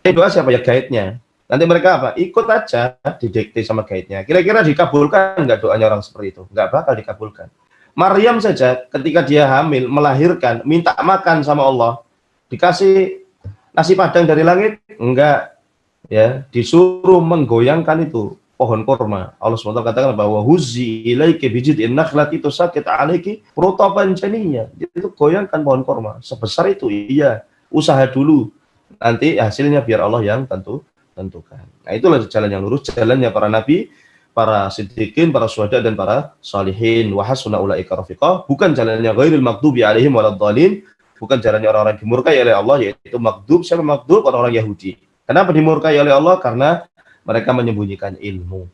Doa siapa ya guide-nya? Nanti mereka apa? Ikut aja, didikte sama guide-nya. Kira-kira dikabulkan nggak doanya orang seperti itu? Nggak bakal dikabulkan. Maryam saja ketika dia hamil, melahirkan, minta makan sama Allah. Dikasih nasi padang dari langit? Enggak. Ya, disuruh menggoyangkan itu pohon kurma. Allah SWT katakan bahwa huzi ilaiki bijid'in nakhlati tusaqit 'alaiki rutaban janiyya. Itu goyangkan pohon kurma sebesar itu. Iya, usaha dulu. Nanti hasilnya biar Allah yang tentukan. Nah, itulah jalan yang lurus, jalannya para nabi, para siddiqin, para syuhada dan para salihin. Wa hasuna ulaika rafiqa. Bukan jalannya ghairil maghdubi 'alaihim waladdallin. Bukan jalannya orang-orang dimurkai oleh Allah, yaitu maghdub. Siapa maghdub? Orang-orang Yahudi. Kenapa dimurkai oleh Allah? Karena mereka menyembunyikan ilmu,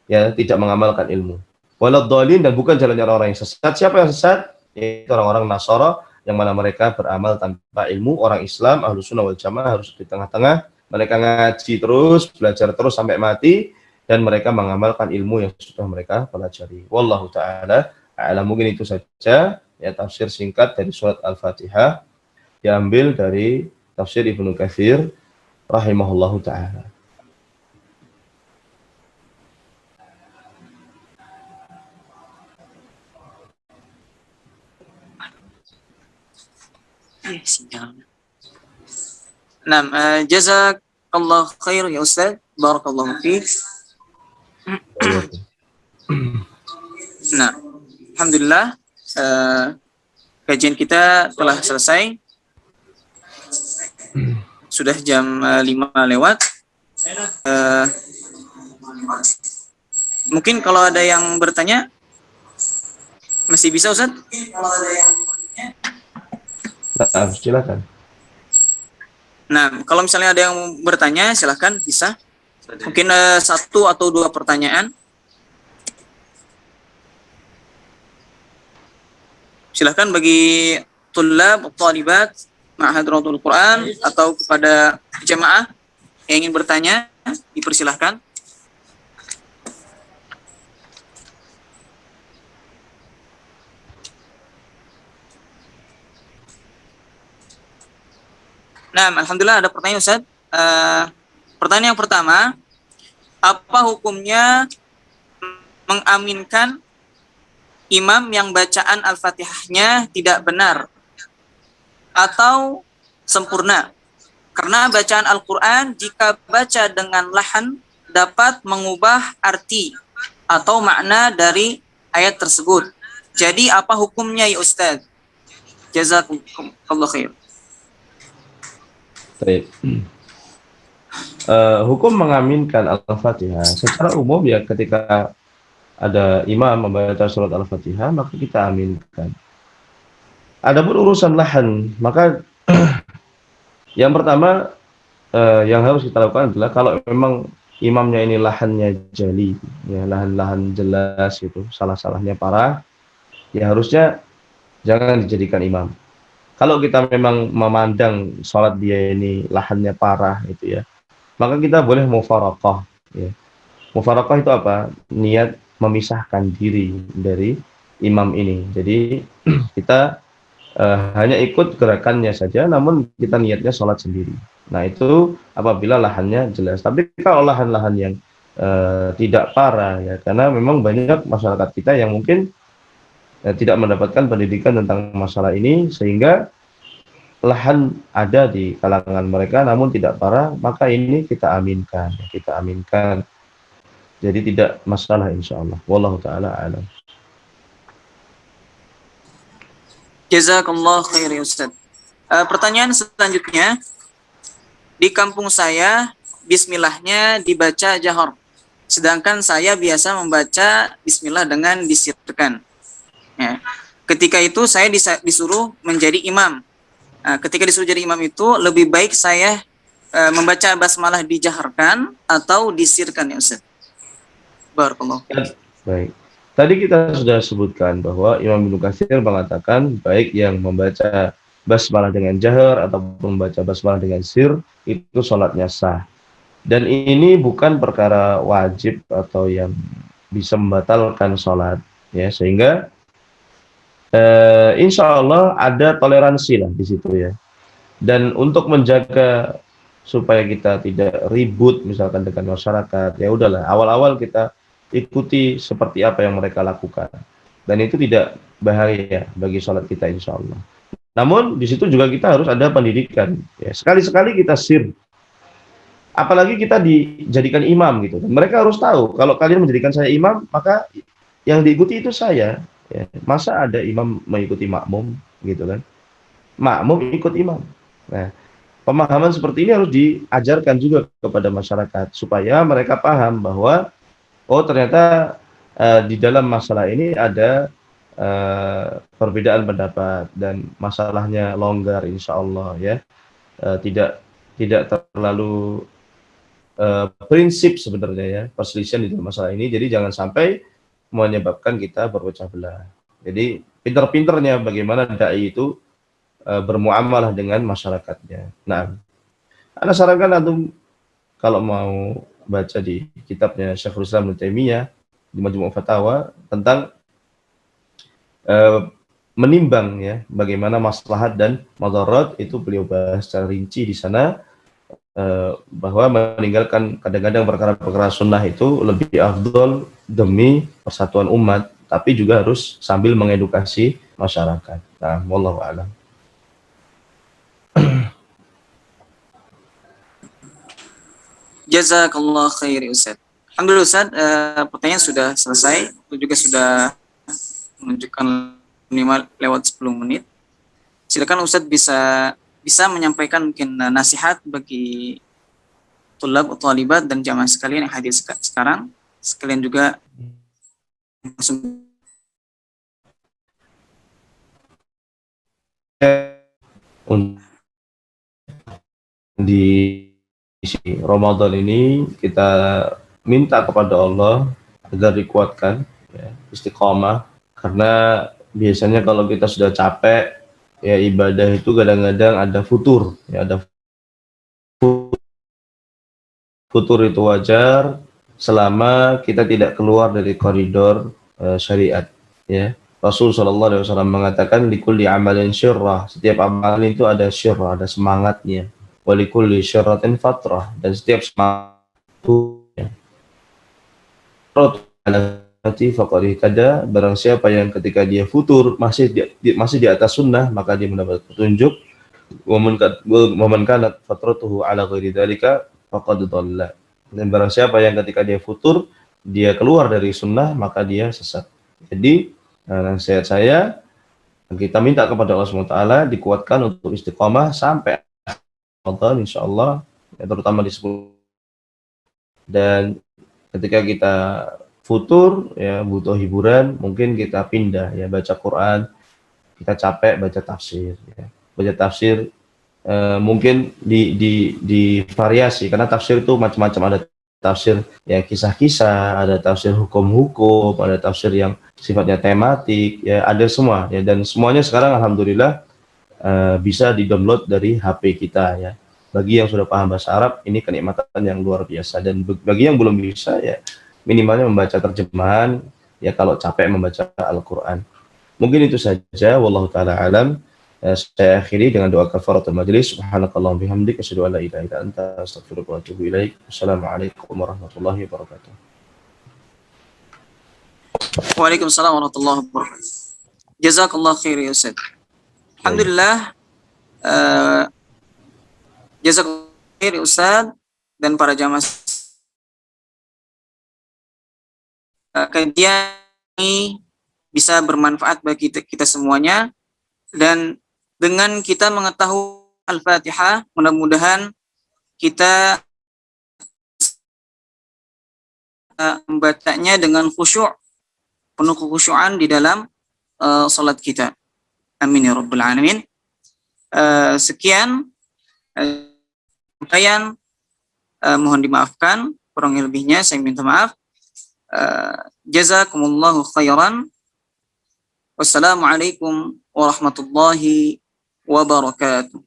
ya, tidak mengamalkan ilmu. Waladdallin, dan bukan jalannya orang-orang yang sesat. Siapa yang sesat? Yaitu orang-orang Nasara, yang mana mereka beramal tanpa ilmu. Orang Islam, Ahlus Sunnah wal Jamaah harus di tengah-tengah. Mereka ngaji terus, belajar terus sampai mati, dan mereka mengamalkan ilmu yang sudah mereka pelajari. Wallahu ta'ala a'lam. Mungkin itu saja ya tafsir singkat dari surat Al-Fatihah, diambil dari tafsir Ibnu Katsir rahimahullahu ta'ala. Nah, jazakallah khair ya Ustaz. Barakallahu fiik. Nah, alhamdulillah kajian kita telah selesai. Sudah jam 5 lewat. Mungkin kalau ada yang bertanya masih bisa Ustaz? Kalau ada yang bertanya. Nah, silakan. Nah, kalau misalnya ada yang bertanya, silakan bisa. Mungkin 1 atau 2 pertanyaan. Silakan bagi tulab, talibat, Ma'hadratul Quran atau kepada jemaah yang ingin bertanya, dipersilahkan. Nah, alhamdulillah ada pertanyaan Ustaz. Pertanyaan yang pertama, apa hukumnya mengaminkan imam yang bacaan Al-Fatihahnya tidak benar atau sempurna? Karena bacaan Al-Quran jika baca dengan lahan dapat mengubah arti atau makna dari ayat tersebut. Jadi apa hukumnya ya Ustaz? Jazakumullah khair. Hukum mengaminkan Al-Fatihah secara umum ya, ketika ada imam membaca surat Al-Fatihah maka kita aminkan. Adapun urusan lahan, maka yang pertama yang harus kita lakukan adalah kalau memang imamnya ini lahannya jali, ya, lahan-lahan jelas itu, salah-salahnya parah, ya harusnya jangan dijadikan imam. Kalau kita memang memandang sholat dia ini lahannya parah itu ya, maka kita boleh mufaraqah. Ya. Mufaraqah itu apa? Niat memisahkan diri dari imam ini. Jadi kita hanya ikut gerakannya saja, namun kita niatnya sholat sendiri. Nah itu apabila lahannya jelas. Tapi kalau lahan-lahan yang tidak parah ya, karena memang banyak masyarakat kita yang mungkin tidak mendapatkan pendidikan tentang masalah ini, sehingga lahan ada di kalangan mereka namun tidak parah, maka ini kita aminkan, jadi tidak masalah insyaallah. Wallahu taala alam. Jazakallah khair ya Ustaz. Pertanyaan selanjutnya, di kampung saya bismillahnya dibaca jahar, sedangkan saya biasa membaca bismillah dengan disirkan. Ya. Ketika itu saya disuruh menjadi imam. Ketika disuruh jadi imam itu lebih baik saya membaca basmalah dijaharkan atau disirkan ya Ustaz? Barakallah. Baik. Tadi kita sudah sebutkan bahwa Imam Ibnu Katsir mengatakan baik yang membaca basmalah dengan jahar ataupun membaca basmalah dengan sir itu sholatnya sah. Dan ini bukan perkara wajib atau yang bisa membatalkan sholat, ya, sehingga insya Allah ada toleransi lah di situ ya. Dan untuk menjaga supaya kita tidak ribut misalkan dengan masyarakat, ya udahlah awal-awal kita ikuti seperti apa yang mereka lakukan, dan itu tidak bahaya bagi sholat kita insya Allah. Namun di situ juga kita harus ada pendidikan, ya. Sekali-sekali kita sir, apalagi kita dijadikan imam gitu. Dan mereka harus tahu kalau kalian menjadikan saya imam, maka yang diikuti itu saya. Ya. Masa ada imam mengikuti makmum gitu kan? Makmum ikut imam. Nah, pemahaman seperti ini harus diajarkan juga kepada masyarakat supaya mereka paham bahwa oh ternyata di dalam masalah ini ada perbedaan pendapat dan masalahnya longgar insya Allah ya. Tidak terlalu prinsip sebenarnya ya perselisihan di dalam masalah ini. Jadi jangan sampai menyebabkan kita berpecah belah. Jadi pinter-pinternya bagaimana dai itu bermuamalah dengan masyarakatnya. Nah, Anda sarankan antum kalau mau baca di kitabnya Syekhul Islam Ibnu Taimiyah di Majmu' Fatawa tentang menimbang ya bagaimana maslahat dan madarat, itu beliau bahas secara rinci di sana, bahwa meninggalkan kadang-kadang perkara-perkara sunnah itu lebih afdol demi persatuan umat, tapi juga harus sambil mengedukasi masyarakat. Nah, wallahu a'lam. Jazakallah khair Ustaz. Alhamdulillah Ustaz, pertanyaan sudah selesai. Itu juga sudah menunjukkan 5:10. Silakan Ustaz bisa menyampaikan mungkin nasihat bagi tulab atau talibat dan jamaah sekalian yang hadir sekarang. Sekalian juga di Ramadan ini kita minta kepada Allah agar dikuatkan ya, istiqomah, karena biasanya kalau kita sudah capek ya ibadah itu kadang-kadang ada futur ya, ada futur itu wajar selama kita tidak keluar dari koridor syariat ya. Rasul Shallallahu Alaihi Wasallam mengatakan likulli amalin syirrah, setiap amalan itu ada syirrah, ada semangatnya. Walikulli syirratin fatrah, dan setiap semangat itu ya. Barang siapa yang ketika dia futur masih di atas sunnah, maka dia mendapat petunjuk. Waman kanat fatratuhu ala ghairi dzalika faqad dhalla. Dan barang siapa yang ketika dia futur dia keluar dari sunnah, maka dia sesat. Jadi nasihat saya, kita minta kepada Allah SWT dikuatkan untuk istiqomah sampai Ramadan insyaallah ya, terutama di 10. Dan ketika kita futur ya butuh hiburan, mungkin kita pindah ya, baca Quran, kita capek baca tafsir ya. Baca tafsir mungkin di variasi, karena tafsir itu macam-macam, ada tafsir ya kisah-kisah, ada tafsir hukum-hukum, ada tafsir yang sifatnya tematik ya, ada semua ya, dan semuanya sekarang alhamdulillah bisa di-download dari HP kita ya. Bagi yang sudah paham bahasa Arab, ini kenikmatan yang luar biasa, dan bagi yang belum bisa ya minimalnya membaca terjemahan ya kalau capek membaca Al-Qur'an. Mungkin itu saja, wallahu taala alam. Saya akhiri dengan doa kafaratul majlis. Subhanakallahumma bihamdika asyhadu an la ilaha illa anta astaghfiruka wa atubu ilaik. Wassalamualaikum warahmatullahi wabarakatuh. Waalaikumsalam warahmatullahi wabarakatuh. Jazakallah khair ya Ustaz. Alhamdulillah, Jazakallahu khair Ustaz dan para jamaah. Kajian ini bisa bermanfaat bagi kita semuanya, dan dengan kita mengetahui Al-Fatihah, mudah-mudahan kita membacanya dengan khusyuk, penuh kekhusyuan di dalam salat kita. Amin ya rabbal alamin. Sekian sampaian, mohon dimaafkan kurang lebihnya, saya minta maaf. Jazakumullahu khairan. Wassalamualaikum warahmatullahi wabarakatuh.